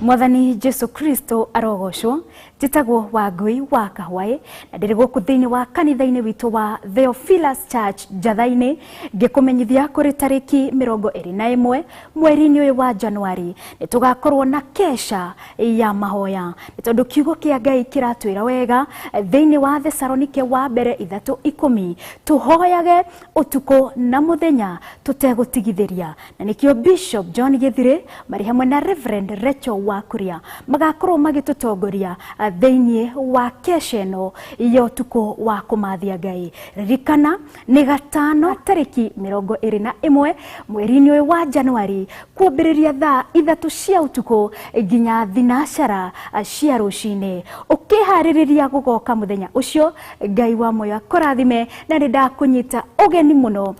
Mwathani Jesu Kristo arogocwo. Njitagwo Wangui wa Kahwaĩ na ndĩrĩ gũkũ thĩinĩ wa kanitha-inĩ witũ wa Theophilus Church Njatha-inĩ ngĩkũmenyithia kũrĩ tarĩki 21 mweri-inĩ ũyũ wa Januari nĩ tũgakorwo na kesha ya mahoya nĩ tondũ kiugo kĩa Ngai kĩratwĩra wega thĩinĩ wa Thesalonike wa mbere 3:10 tũhoyage ũtukũ na mũthenya tũtegũtigithĩria na nĩkĩo Bishop John Gĩthirĩ marĩ hamwe na Reverend Rachel Wakuria magakorwo magĩtũtongoria thĩinĩ wa kesha ĩno ya ũtukũ wa kũmathia Ngai. Ririkana nĩ gatano tarĩki 21 mweri-inĩ ũyũ wa Januari kuambĩrĩria thaa 3 cia ũtukũ nginya thinacara cia rũcinĩ. Ũkĩharĩrĩria gũgoka mũthenya ũcio, Ngai wa moyo akũrathime na nĩ ndakũnyita ũgeni mũno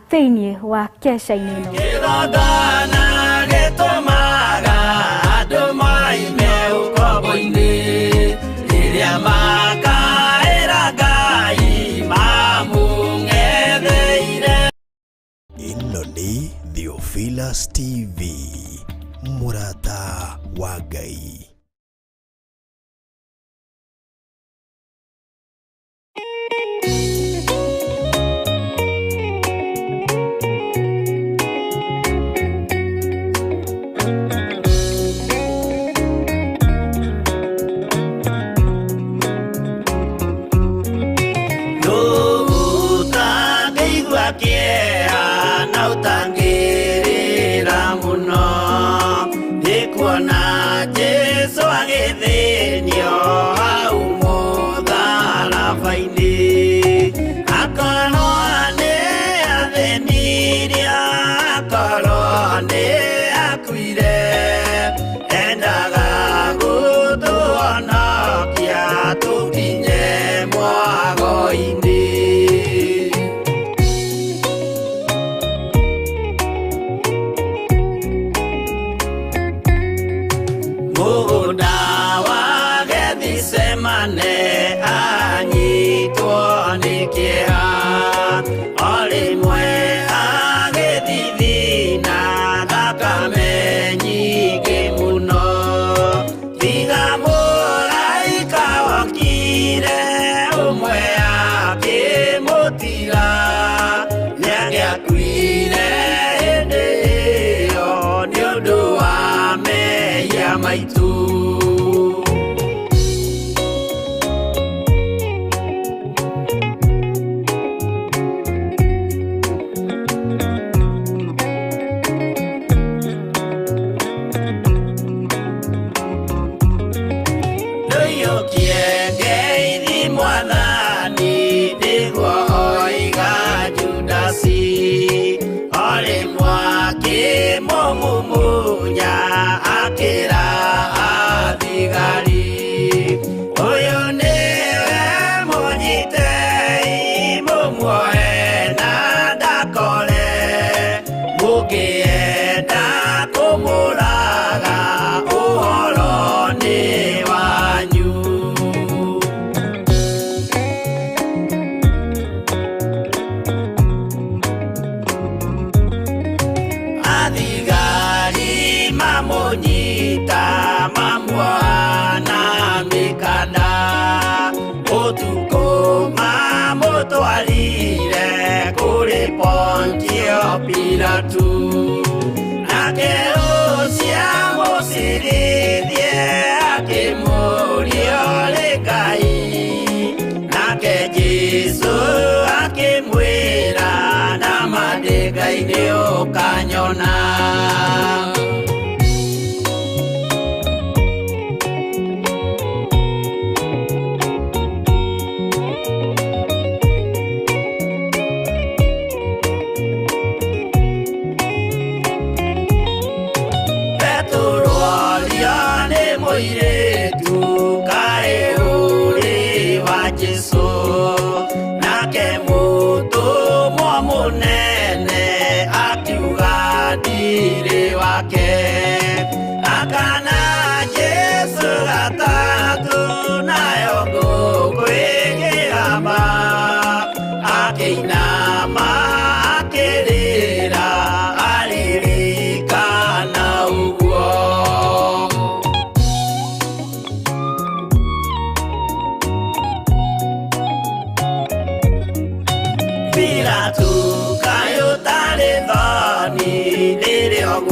thĩinĩ wa kesha-inĩ ĩno. Ĩno nĩ Theophilus TV, mũrata wa Ngai.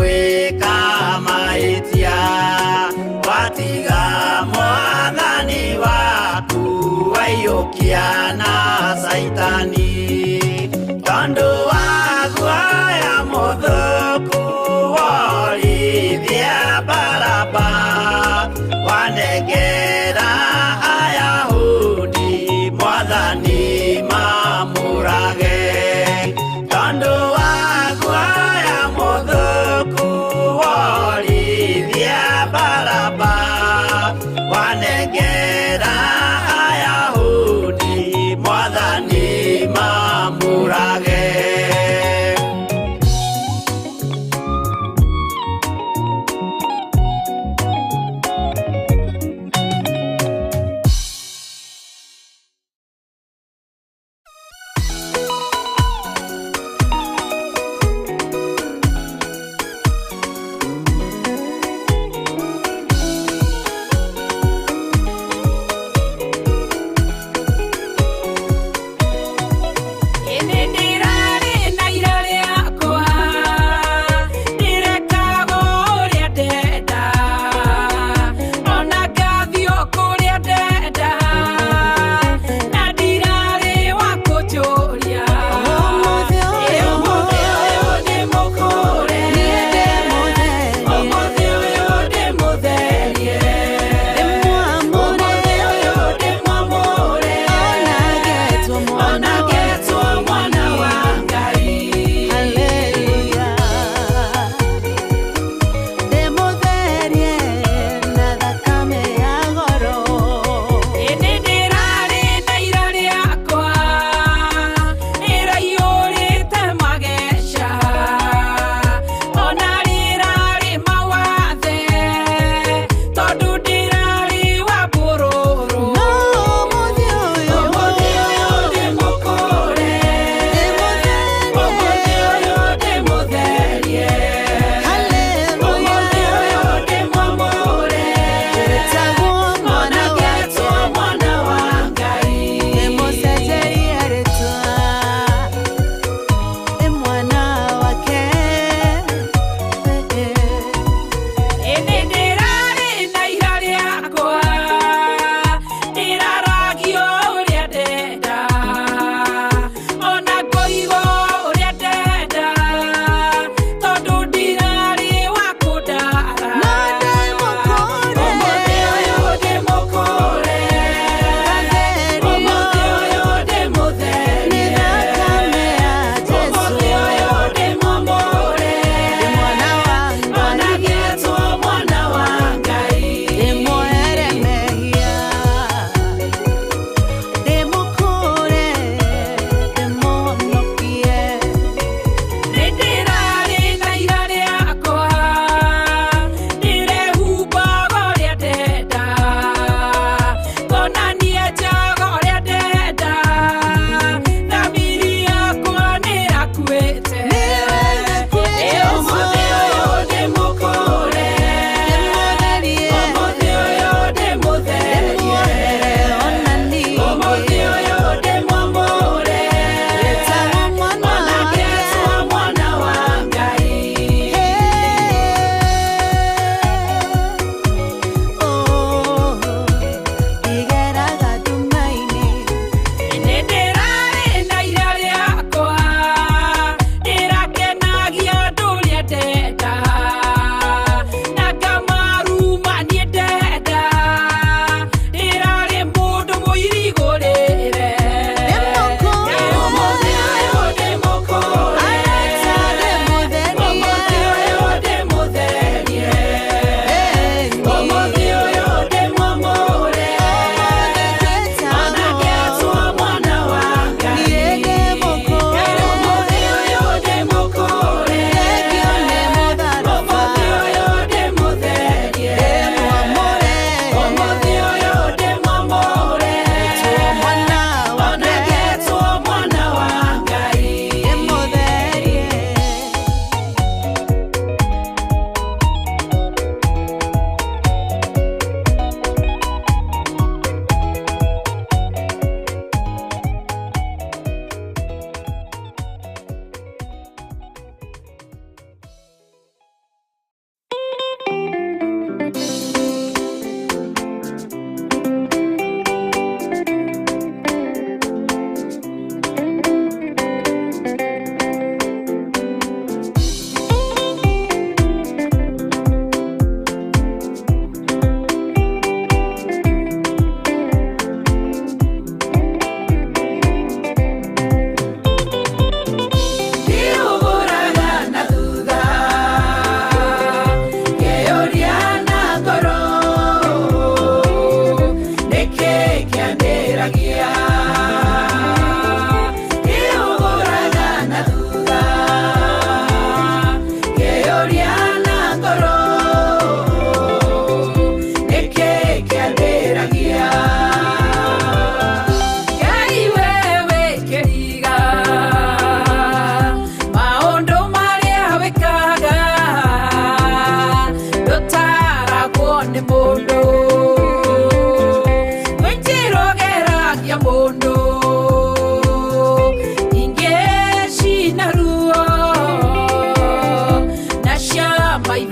gwĩka mahĩtia watiga mwathani waku waiyũkia na Saitani tondũ wa guoya mũthũku worithia Baraba wanengera Ayahudi mwathani mamũrage tondũ wa guoya mũthũku worithia Baraba wanengera Ayahudi mwathani mamũrage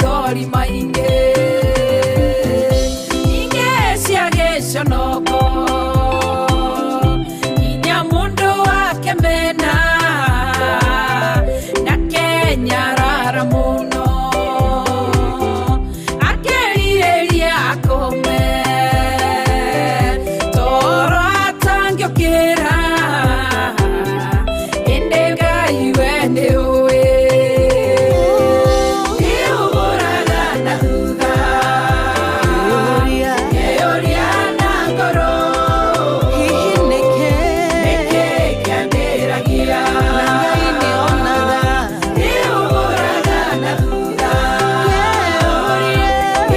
maithori maingi inge ciagesho noko inya mundu wake mena na Kenya rara muno akerireria akome toro atangiokera ende Ngai we ni uwi iuburaga na thutha eoria na ngoro hihi niki kiambiragia Ngai ni onaga iuburaga na thutha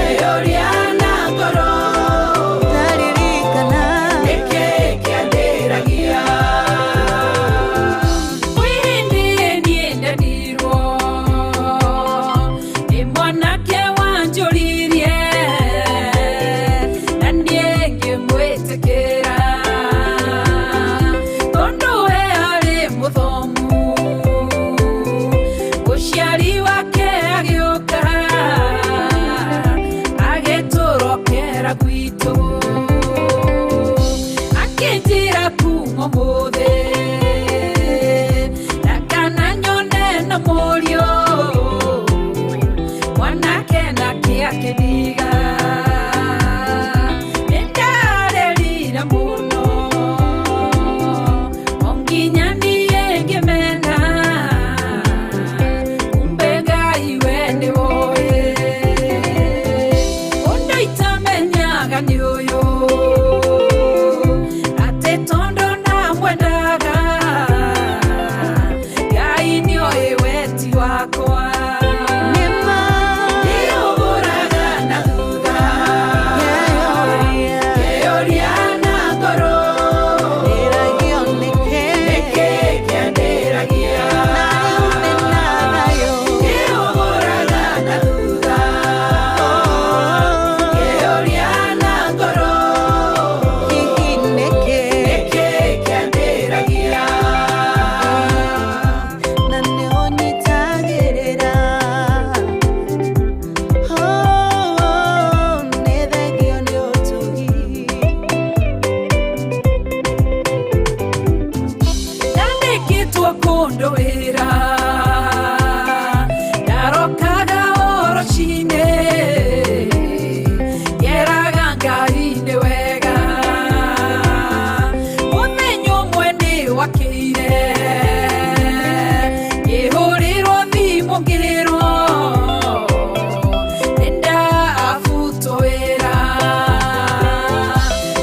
eoria na ngoro taririkana niki kiambiragia akitira kuma mothe nakana nyone na morio mwanake na kiakediga endarerira muno onginya niengemena kumbe Ngai we ni woe undu itamenyaga ni uyu ate tondo na mwendaga Ngai ni oe weti wakwa nema iuburaga na thutha eoria na ngoro iragio niki kiambiragia iuburaga na thutha eoria na ngoro hihi niki kiambiragia na ni unyitagirira ni thengio ni utugi ndandikitwo kundu wira ndarokaga orocine ngeraga Ngai ni wega muthenya umwe ni wakire ihurirwo thimu ngirwo nenda afuto wira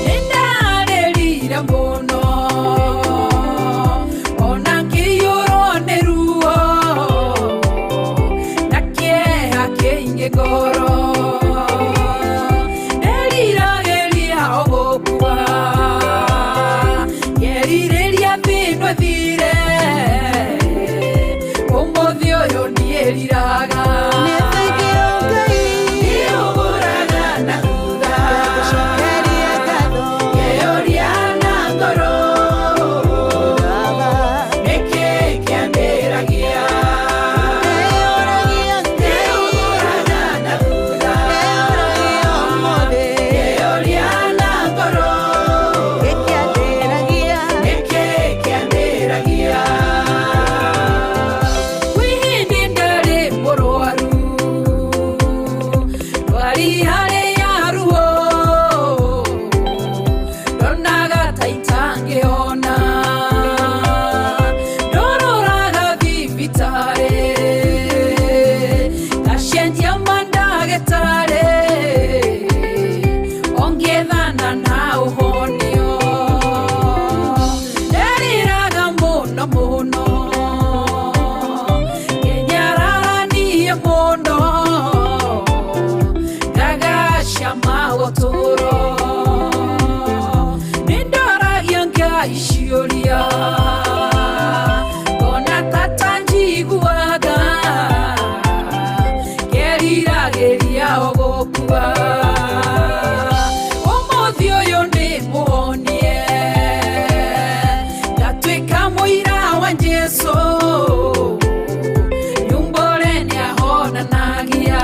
nindarerire muno ona ngiyurwo ni ruo na kieha kiingi ngoro nerirageria ogokua ngerirĩria thĩinwo thire ũmũthĩ ũyũ nieriraga iuburaga na thutha eoria na ngoro nĩkĩ kĩambĩragia iuburaga na thutha eoria na ngoro nĩkĩ kĩambĩragia wihindi ndarĩ mũrwaru ndwari harĩ yaruo ndonaga ta itangĩona ndũrũraga thibitarĩ ngacenjia mandagĩtarĩ ongethana na ũhonio nderiraga mũno mũno ngenyararanie mũno ngagacia magotũro nindoragia Ngai ciũria ona tata njiguaga ngeriragĩria ogokua ũmũthĩ ũyũ nĩ mũhonie ngatuĩka mũira wa Jesũ nyumbore nĩ ahonanagia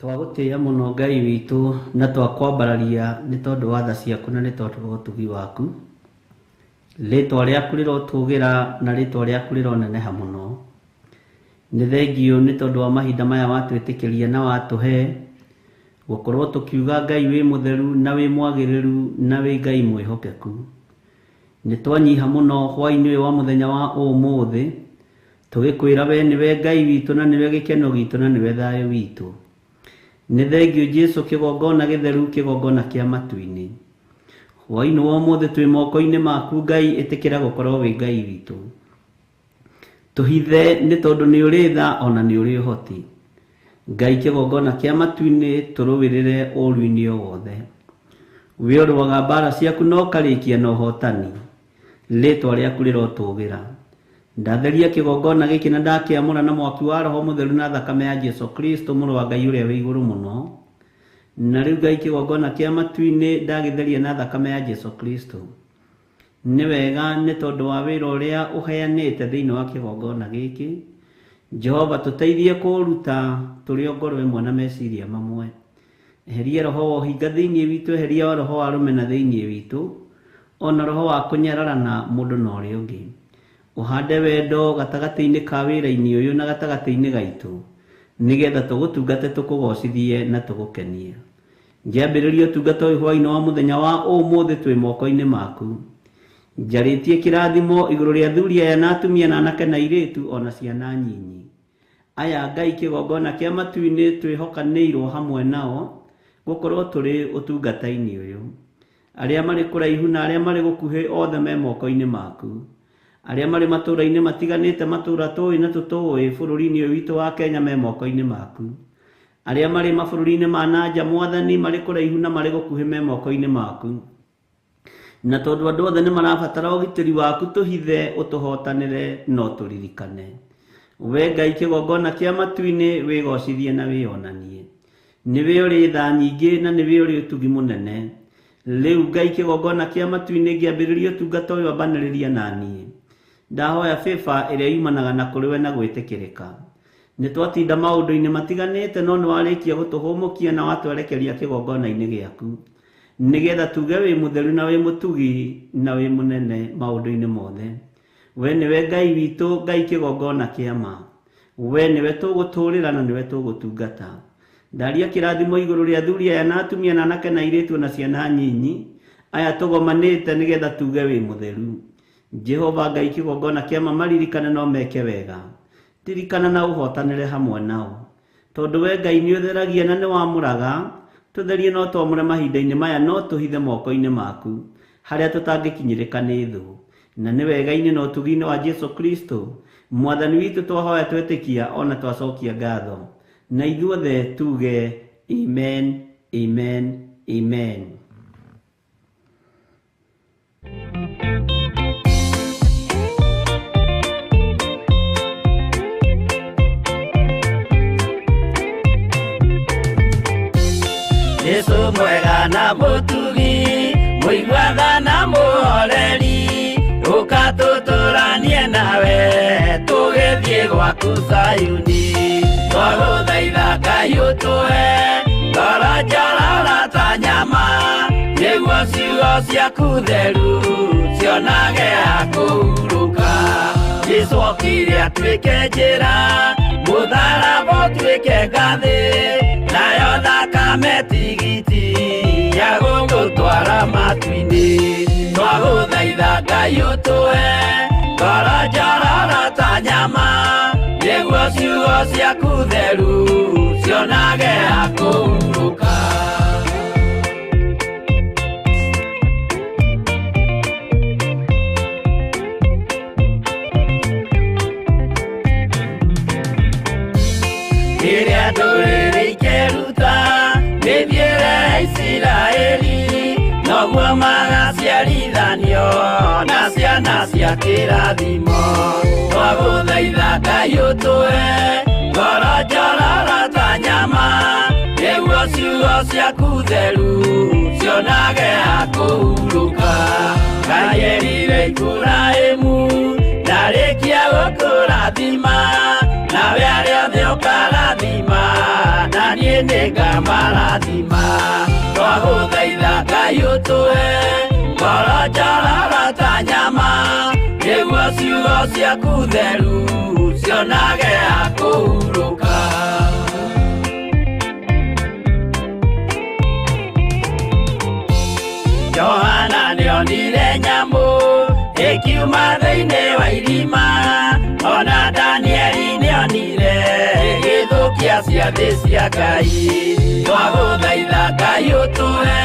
Twagũtĩĩa mũno Ngai witũ na twakwambararia nĩ tondũ wa tha ciaku na nĩ tondũ wa ũtugi waku. Rĩtwa rĩaku rĩrotũgĩra na rĩtwa rĩaku rĩroneneha mũno. Nĩ thengio nĩ tondũ wa mahinda maya watwĩtĩkĩria na watũhe gũkorwo tũkiuga Ngai wĩ mũtheru na wĩ mwagĩrĩru na wĩ Ngai mwĩhokeku. Nĩ twanyiha mũno hwaĩ-inĩ ũyũ wa mũthenya wa ũmũthĩ tũgĩkwĩra we nĩwe Ngai witũ na nĩwe gĩkeno gitũ na nĩwe thayũ witũ. Nĩ thengio Jesũ kĩgongona gĩtheru, kĩgongona kĩa matu-inĩ. Hwaĩ-inĩ wa ũmũthĩ twĩ moko-inĩ maku Ngai, ĩtĩkĩra gũkorwo wĩ Ngai witũ. Tũhithe nĩ tondũ nĩ ũrĩ tha ona nĩ ũrĩ ũhoti. Ngai kĩgongona kĩa matu-inĩ tũrũwĩrĩre ũru-inĩ o wothe. We ũrũaga mbara ciaku na ũkarĩkia na ũhotani. Rĩtwa rĩaku rĩrotũgĩra. Ndatheria kĩgongona gĩkĩ na ndakĩamũra na mwaki wa Roho Mũtheru na thakame ya Jesũ Kristo mũrũ wa Ngai ũrĩa wĩ igũrũ mũno. Na rĩu Ngai kĩgongona kĩa matu-inĩ ndagĩtheria na thakame ya Jesũ Kristo. Nĩ wega nĩ tondũ wa wĩra ũrĩa ũheanĩte thĩinĩ wa kĩgongona gĩkĩ. Jehova tũteithie kũruta tũrĩ o ngoro ĩmwe na meciria mamwe. Eheria roho wa ũhinga thĩinĩ witũ, eheria roho wa rũmena thĩinĩ witũ, ona roho wa kũnyararana mũndũ na ũrĩa ũngĩ. Ũhande wendo gatagatĩ-inĩ ka wĩra-inĩ ũyũ na gatagatĩ-inĩ gaitũ, nĩgetha tũgũtungate tũkũgocithie na tũgũkenie. Njambĩrĩria ũtungata ũyũ hwaĩ-inĩ wa mũthenya wa ũmũthĩ twĩ moko-inĩ maku. Njarĩtie kĩrathimo igũrũ rĩa athuri aya na atumia na anake na airĩtu ona ciana nyinyi. Aya Ngai kĩgongona kĩa matu-inĩ twĩhokanĩirwo hamwe nao gũkorwo tũrĩ ũtungata-inĩ ũyũ. Arĩa marĩ kũraihu na arĩa marĩ gũkuhĩ othe me moko-inĩ maku. Arĩa marĩ matũũra-inĩ matiganĩte, matũũra tũĩ na tũtũĩ, bũrũri-inĩ ũyũ witũ wa Kenya me moko-inĩ maku. Arĩa marĩ mabũrũri-inĩ ma nanja Mwathani, marĩ kũraihu na marĩ gũkuhĩ me moko-inĩ maku. Na tondũ andũ othe nĩ marabatara ũgitĩri waku, tũhithe ũtũhotanĩre no tũririkane. We Ngai kĩgongona kĩa matu-inĩ wĩgocithie na wĩonanie. Nĩwe ũrĩ tha nyingĩ na nĩwe ũrĩ ũtugi mũnene. Rĩu Ngai kĩgongona kĩa matu-inĩ ngĩambĩrĩria ũtungata ũyũ ambanĩrĩria naniĩ. Ndahoya bĩba ĩrĩa yumanaga na kũrĩ we na gwĩtĩkĩrĩka. Nĩ twatinda maũndũ-inĩ matiganĩte no nĩ warĩkia gũtũhũmũkia na watwerekeria kĩgongona-inĩ gĩaku. Nĩgetha tuge wĩ mũtheru na wĩ mũtugi na wĩ mũnene maũndũ-inĩ mothe. We nĩwe Ngai witũ, Ngai kĩgongona kĩa ma. We nĩwe tũgũtũũrĩra na nĩwe tũgũtungata. Ndaria kĩrathimo igũrũ rĩa athuri aya na atumia na anake na airĩtu na ciana nyinyi. Aya tũgomanĩte nĩgetha tuge wĩ mũtheru. Jehova Ngai kĩgongona kĩa ma, maririkane no meke wega. Tirikana na ũhotanĩre hamwe nao. Tondũ we Ngai nĩ ũtheragia na nĩ wamũraga. Tũtherie no twamũre mahinda-inĩ maya no tũhithe moko-inĩ maku harĩa tũtangĩkinyĩrĩka nĩ thũ. Na nĩ wega-inĩ na ũtugi-inĩ wa Jesũ Kristo Mwathani witũ twahoya twetĩkia ona twacokia ngatho. Na ithuothe tuge amen, amen, amen. Yesu mwega na mũtugi, mũigua na mũhoreri, ũkatũtũranie nawe tũgĩthiĩ gwaku Zayuni. Twagũthaitha Ngai ũtũhe ngoro njororo ta nyama, nĩguo ciugo ciaku theru cionage ha kũhurũka. Jesũ okire atuĩke njĩra, mũtharaba ũtuĩke ngathĩ, nayo thakame tigiti ya gũgũtwara matu-inĩ. Twagũthaitha Ngai ũtũhe ngoro njororo ta nyama, nĩguo ciugo ciaku theru cionage ha kũhurũka. Rĩrĩa ndũrĩrĩ ikeruta mĩthiĩre Isiraeli, noguo magaciarithanio na ciana cia kĩrathimo. Twagũthaitha Ngai ũtũhe ngoro njororo ta nyama, nĩguo ciugo ciaku theru cionage ha kũhurũka. Ngai erire Iburahĩmu ndarĩkia gũkũrathima, na nawe arĩa othe ũkarathima na niĩ nĩngamarathima twagũthaitha Ngai ũtũhe ngoro njororo ta nyama nĩguo ciugo ciaku theru cionage akũhurũka. Johana nĩonire nyamũ ĩkiuma thĩinĩ wa irima, ona Danieli nĩonire igĩthũkia ciathĩ cia Ngai. Twagũthaitha Ngai ũtũhe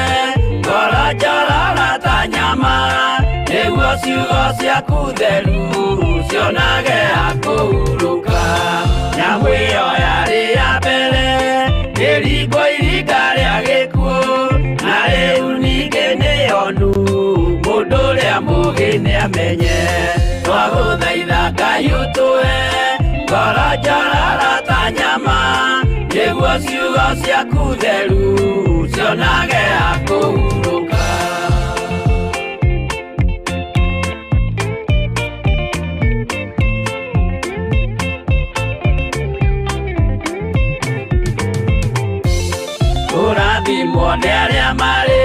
ngoro njororo ta nyama nĩguo ciugo ciaku theru cionage akũhurũka. Nyamũ ĩyo yarĩ ya mbere ĩringwo iringa rĩa gĩkuũ, na rĩu ningĩ nĩyonu mũndũ ũrĩa mũũgĩ nĩamenye. Twagũthaitha Ngai ũtũhe ngoro njororo ta nyama nĩguo ciugo ciaku theru cionage akũhurũka. Kũrathimwo nĩ arĩa marĩ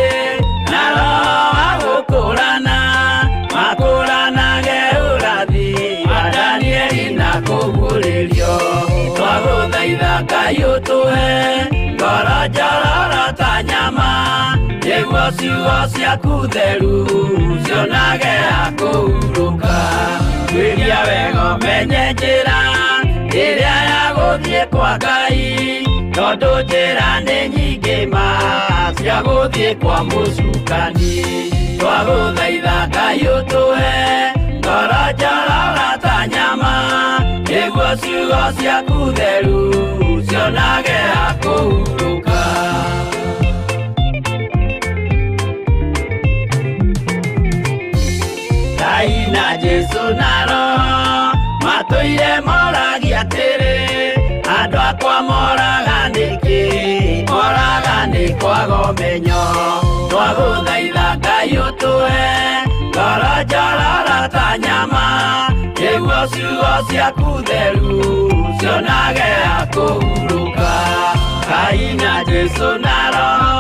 na roho wa gũkũrana, makũranage ũrathi wa Danieli na kũguũrĩrio. Twagũthaitha Ngai ũtũhe ngoro njororo ta nyama nĩguo ciugo ciaku theru cionage akũhurũka. Gwĩria wega ũmenye njĩra ĩrĩa ya gũthiĩ kwa Ngai, tondũ njĩra nĩ nyingĩ ma cia gũthiĩ kwa mũcukani. Twagũthaitha Ngai ũtũhe ngoro njororo ta nyama nĩguo ciugo ciaku theru cionage akũhurũka. Ngai na Jesũ na Roho matũire moragia atĩrĩ, andũ akwa moraga nĩkĩ, moraga nĩ kwaga ũmenyo. Twagũthaitha Ngai ũtũhe ngoro njororo ta nyama nĩguo ciugo ciaku theru cionage akũhurũka. Ngai na Jesũ na Roho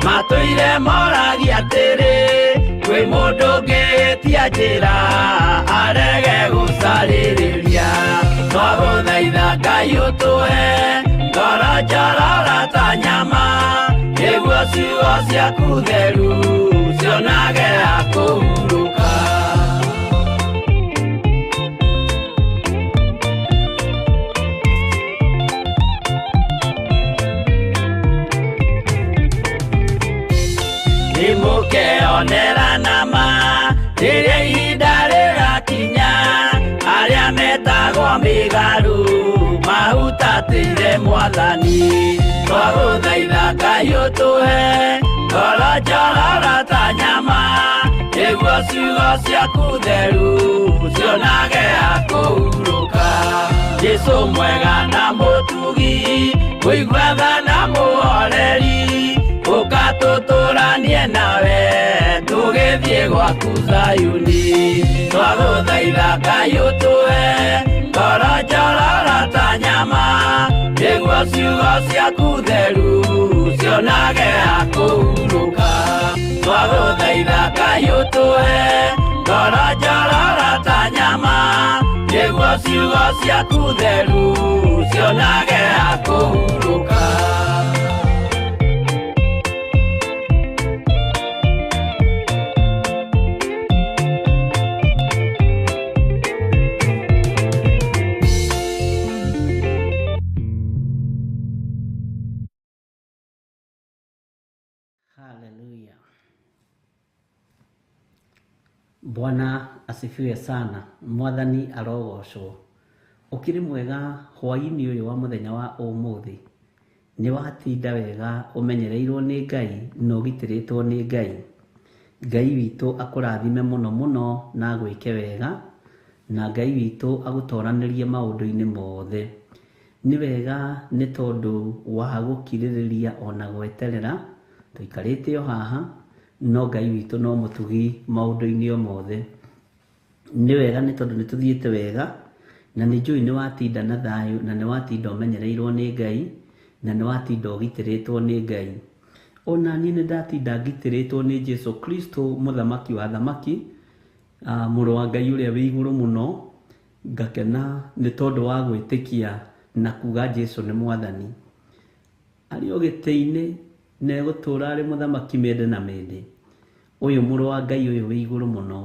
matũire moragia atĩrĩ, kwĩ mũndũ ũngĩtia njĩra arege gũcarĩrĩria. Twagũthaitha Ngai ũtũhe ngoro njororo ta nyama nĩguo ciugo ciaku theru cionage akũhurũka. Nĩmũkeonera nama rĩrĩa ihinda rĩgakinya, arĩa metagwo mĩgarũ mahutatĩire Mwathani. Twagũthaitha Ngai ũtũhe ngoro njororo ta nyama nĩguo ciugo ciaku theru cionage akũhurũka. Jesũ mwega na mũtugi, mũigua tha na mũhoreri, ũkatũtũranie nawe tũgĩthiĩ gwaku Zayuni. Twagũthaitha Ngai ũtũhe ngoro njororo ta nyama nĩguo ciugo ciaku theru cionage akũhurũka. Twagũthaitha Ngai ũtũhe ngoro njororo ta nyama nĩguo ciugo ciaku theru cionage akũhurũka. Haleluya. Bwana asifiwe sana. Mwathani arogocwo. Ukiri mwega hwaini ũyũ wa mũthenya wa ũmũthĩ. Nĩ watinda wega ũmenyereirwo nĩ Ngai na ũgitĩrĩtwo nĩ Ngai. Ngai witũ akũrathime mũno mũno na agwĩke wega, na Ngai witũ agũtoranĩrie maũndũ-inĩ mothe. Nĩ wega nĩ tondũ wa gũkirĩrĩria ona gweterera tũikarĩte o haha, no Ngai witũ no mũtugi maũndũ-inĩ o mothe. Nĩ wega nĩ tondũ nĩ tũthiĩte wega na nĩ njũĩ nĩ watinda na thayũ na nĩ watinda ũmenyereirwo nĩ Ngai na nĩ watinda ũgitĩrĩtwo nĩ Ngai. Ona niĩ nĩ ndatinda ngitĩrĩtwo nĩ Jesu Kristo mũthamaki wa thamaki, mũrũ wa Ngai ũrĩa wĩ igũrũ mũno, ngakena nĩ tondũ wa gwĩtĩkia na kuga Jesu nĩ mwathani. Arĩ o gĩtĩ-inĩ na egũtũũra arĩ mũthamaki mĩndĩ na mĩndĩ. Ũyũ mũrũ wa Ngai ũyũ wĩ igũrũ mũno,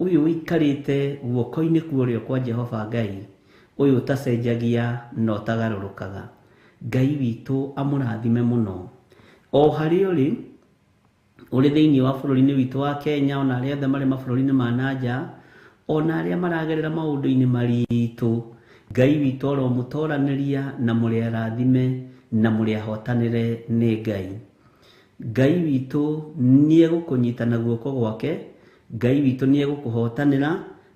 ũyũ ũikarĩte guoko-inĩ kwa ũrĩo kwa Jehova Ngai, ũyũ ũtacenjagia na ũtagarũrũkaga. Ngai witũ amũrathime mũno. O harĩ ũrĩ thĩinĩ wa bũrũri-inĩ witũ wa Kenya, ona arĩa othe marĩ mabũrũri-inĩ ma nanja, ona arĩa maragerera maũndũ-inĩ maritũ, Ngai witũ aromũtoranĩria na mũrĩ arathime na mũrĩ ahotanĩre nĩ Ngai. Ngai witũ nĩ egũkũnyita na guoko gwake, Ngai witũ nĩ egũkũhotanĩra,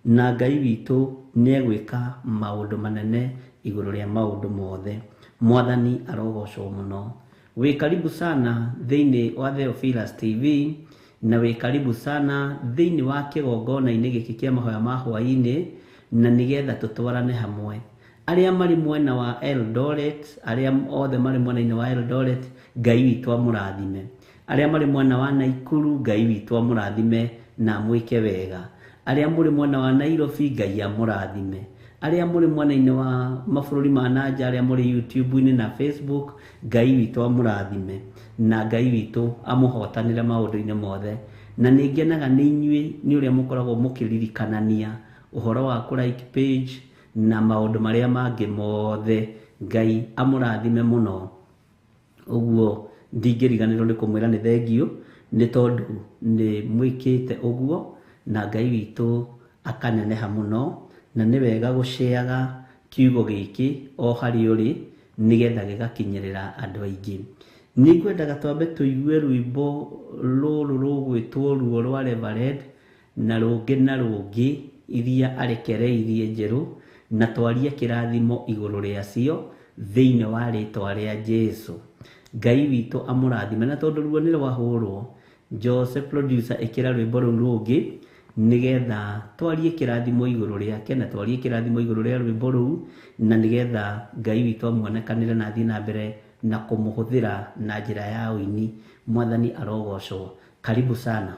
na Ngai witũ nĩ egwĩka maũndũ manene igũrũ rĩa maũndũ mothe. Mwathani arogocwo mũno. Wĩ karibu sana thĩinĩ wa Theophilus TV, na wĩ karibu sana thĩinĩ wa kĩgongona-inĩ gĩkĩ kĩa mahoya ma hwaĩ-inĩ, na nĩgetha tũtwarane hamwe. Arĩa marĩ mwena wa Eldoret, arĩa othe marĩ mwena-inĩ wa Eldoret, Ngai witũ amũrathime. Arĩa marĩ mwena wa Naikuru, Ngai witũ amũrathime na mwĩke wega. Arĩa mũrĩ mwena wa Nairobi, Ngai amũrathime. Arĩa mũrĩ mwena-inĩ wa mabũrũri ma nanja, arĩa mũrĩ YouTube-inĩ na Facebook, Ngai witũ amũrathime na Ngai witũ amũhotanĩre maũndũ-inĩ mothe. Na nĩ ngenaga nĩ inyuĩ nĩ ũrĩa mũkoragwo mũkĩririkanania ũhoro wa like page na maũndũ marĩa mangĩ mothe. Ngai amũrathime mũno. Ũguo ndingĩriganĩrwo nĩ kũmwĩra nĩ thengiũ, nĩ tondũ nĩ mwĩkĩte ũguo na Ngai witũ akaneneha mũno, na nĩ wega gũceaga kiugo gĩkĩ o harĩ ũrĩ nĩgetha gĩgakinyĩrĩra andũ aingĩ. Nĩ ngwendaga twambe tũigue rwĩmbo rũrũ rũgwĩtwo ruo rwa Reverend na rũngĩ iria arekereirie njerũ, na twarie kĩrathimo igũrũ rĩacio thĩinĩ wa rĩtwa rĩa Jesu. Ngai witũ amũrathime. Na tondũ ruo nĩ rwahũrwo, Jose producer ĩkĩra rwĩmbo rũu rũngĩ nĩgetha twarie kĩrathimo igũrũ rĩake na twarie kĩrathimo igũrũ rĩa rwĩmbo rũu, na nĩgetha Ngai witũ amuonekanĩre na athiĩ na mbere na kũmũhũthĩra na njĩra ya ũini. Mwathani arogocwo. Karibu sana.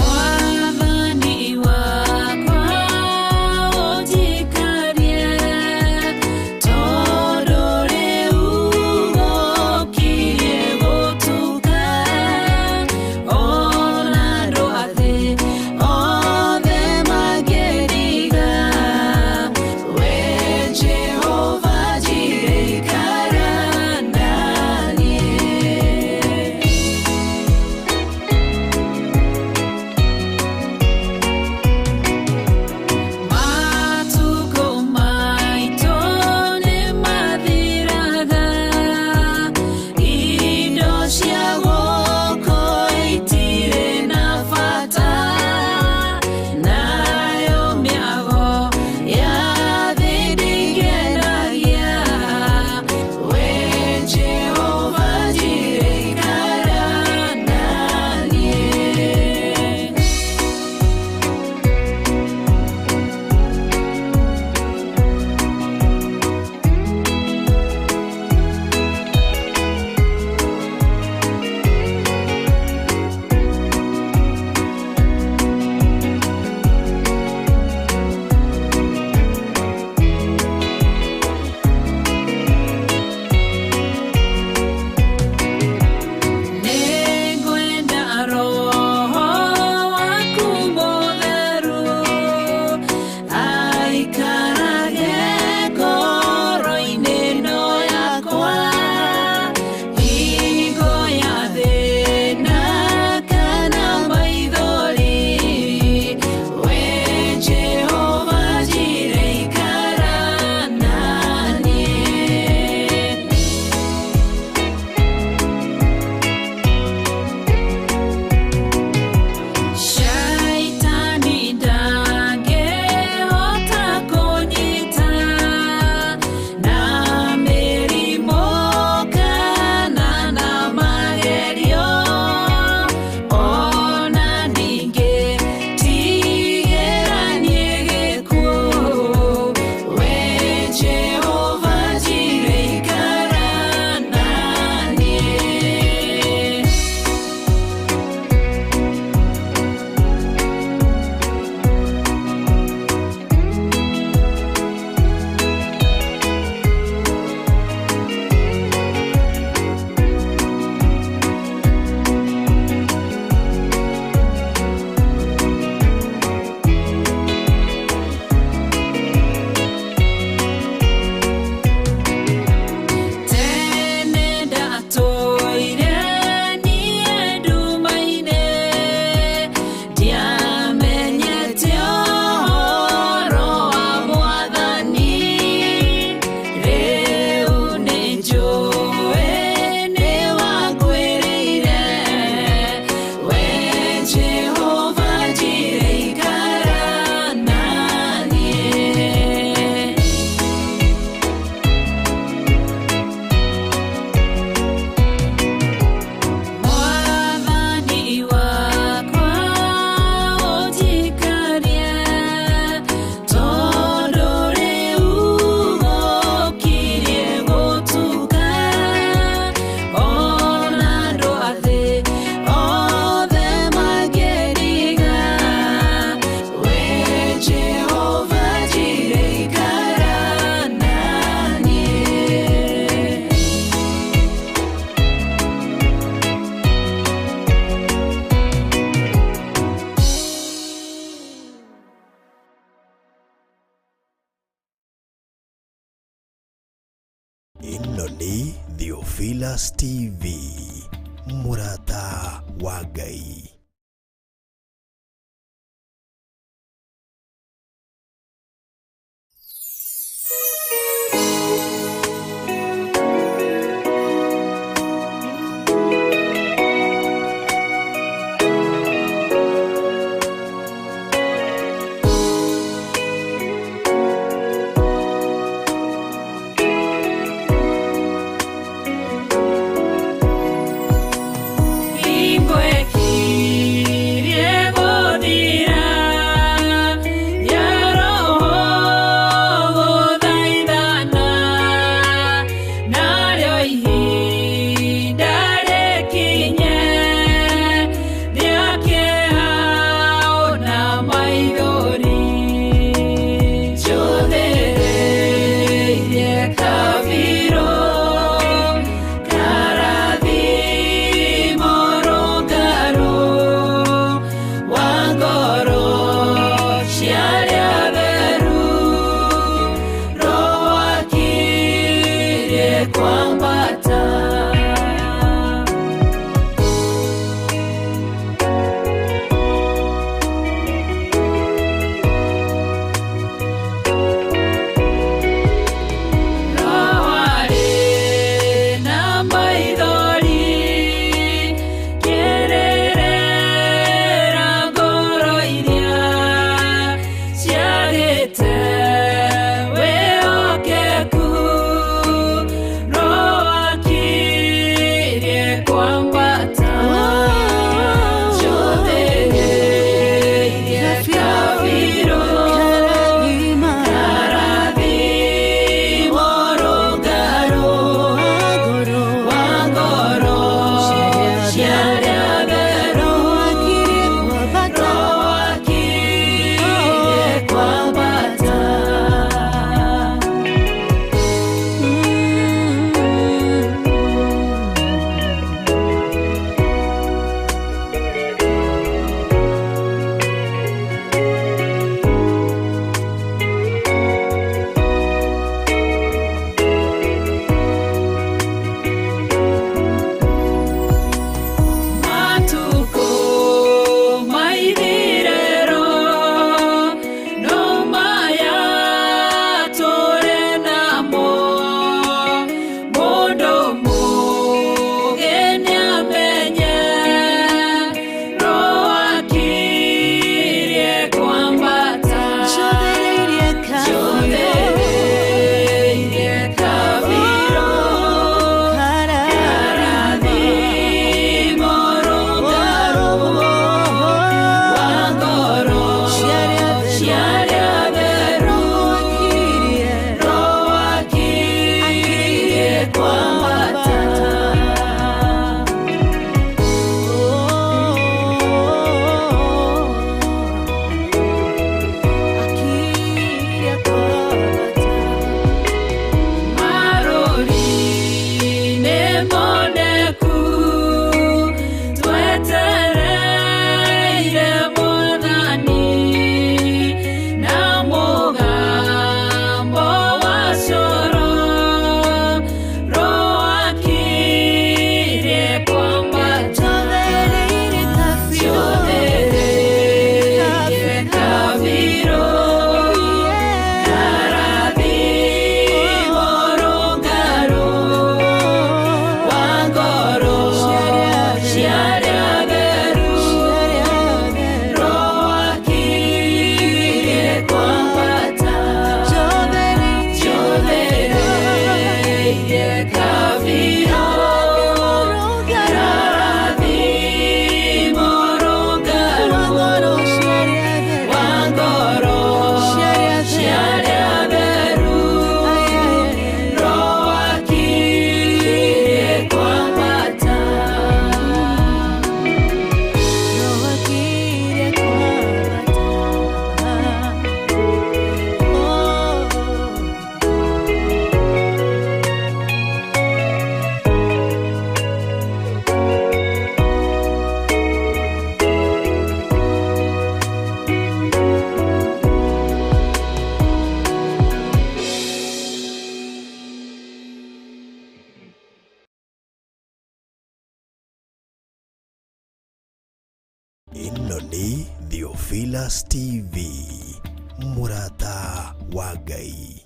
Mwathani wakwa Ni Theophilus TV, Murata wa Ngai. Ingwe ki Ni Theophilus TV, Murata wa Ngai.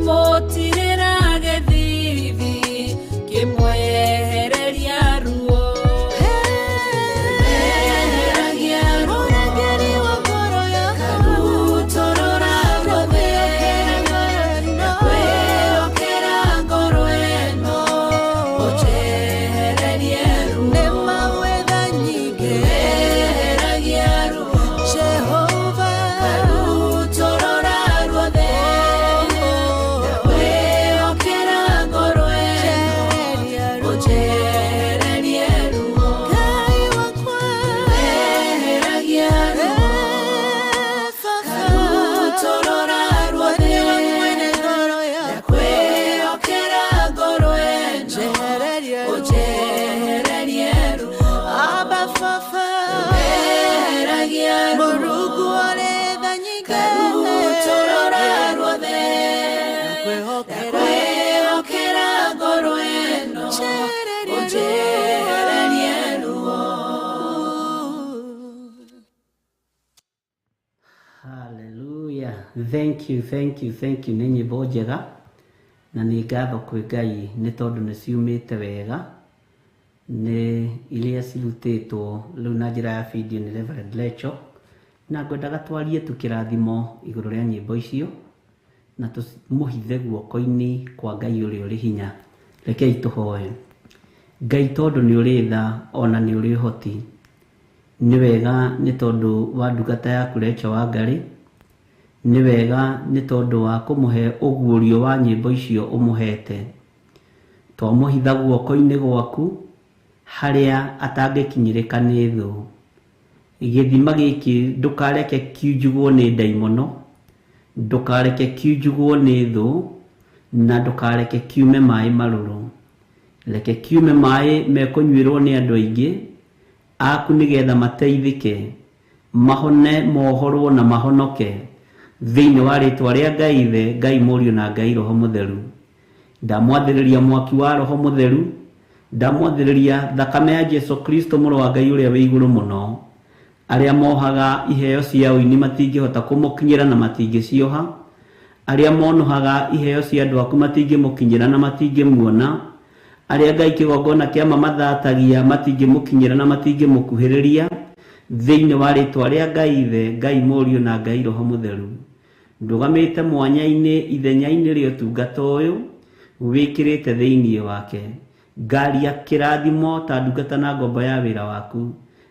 Motirera gethi Thank you nĩ nyĩmbo njega na nĩ ngatho kwĩ Ngai nĩ tondũ nĩ ciumĩte wega, nĩ iria cirutĩtwo rĩu na njĩra ya video nĩ Reverend Lecho, na ngwendaga twarie tũkĩrathimo igũrũ rĩa nyĩmbo icio na tũmũhithe guoko-inĩ kwa Ngai ũrĩa ũrĩ hinya. Rekei tũhoe. Ngai tondũ nĩ ũrĩ tha ona nĩ ũrĩ ũhoti, nĩ wega nĩ tondũ wa ndungata yaku Lecho Wangarĩ, nĩ wega nĩ tondũ wa kũmũhe ũguũrio wa nyĩmbo icio ũmũhete. Twamũhitha guoko-inĩ gwaku harĩa atangĩkinyĩrĩka nĩ thũ. Gĩthima gĩkĩ ndũkareke kiunjugwo nĩ ndaimono, ndũkareke kiunjugwo nĩ thũ, na ndũkareke kiume maĩ marũrũ. Reke kiume maĩ mekũnyuĩrwo nĩ andũ aingĩ aku nĩgetha mateithĩke, mahone, mohorwo na mahonoke thĩinĩ wa rĩtwa rĩa Ngai Ithe, Ngai Mũriũ na Ngai Roho Mũtheru. Ndamwathĩrĩria mwaki wa Roho Mũtheru, ndamwathĩrĩria thakame ya Jesu Kristo mũrũ wa Ngai ũrĩa wĩ igũrũ mũno. Arĩa mohaga iheo cia ũini matingĩhota kũmũkinyĩra na matingĩcioha, arĩa monohaga iheo cia andũ aku matingĩmũkinyĩra na matingĩmuona, arĩa Ngai kĩgongona kĩa mamathatagia matingĩmũkinyĩra na matingĩmũkuhĩrĩria thĩinĩ wa rĩtwa rĩa Ngai Ithe, Ngai Mũriũ na Ngai Roho Mũtheru. Ndũgamĩte mwanya-inĩ ithenya-inĩ rĩa ũtungata ũyũ wĩkĩrĩte thĩinĩ wake, ngaria kĩrathimo ta ndungata na ngombo ya wĩra waku,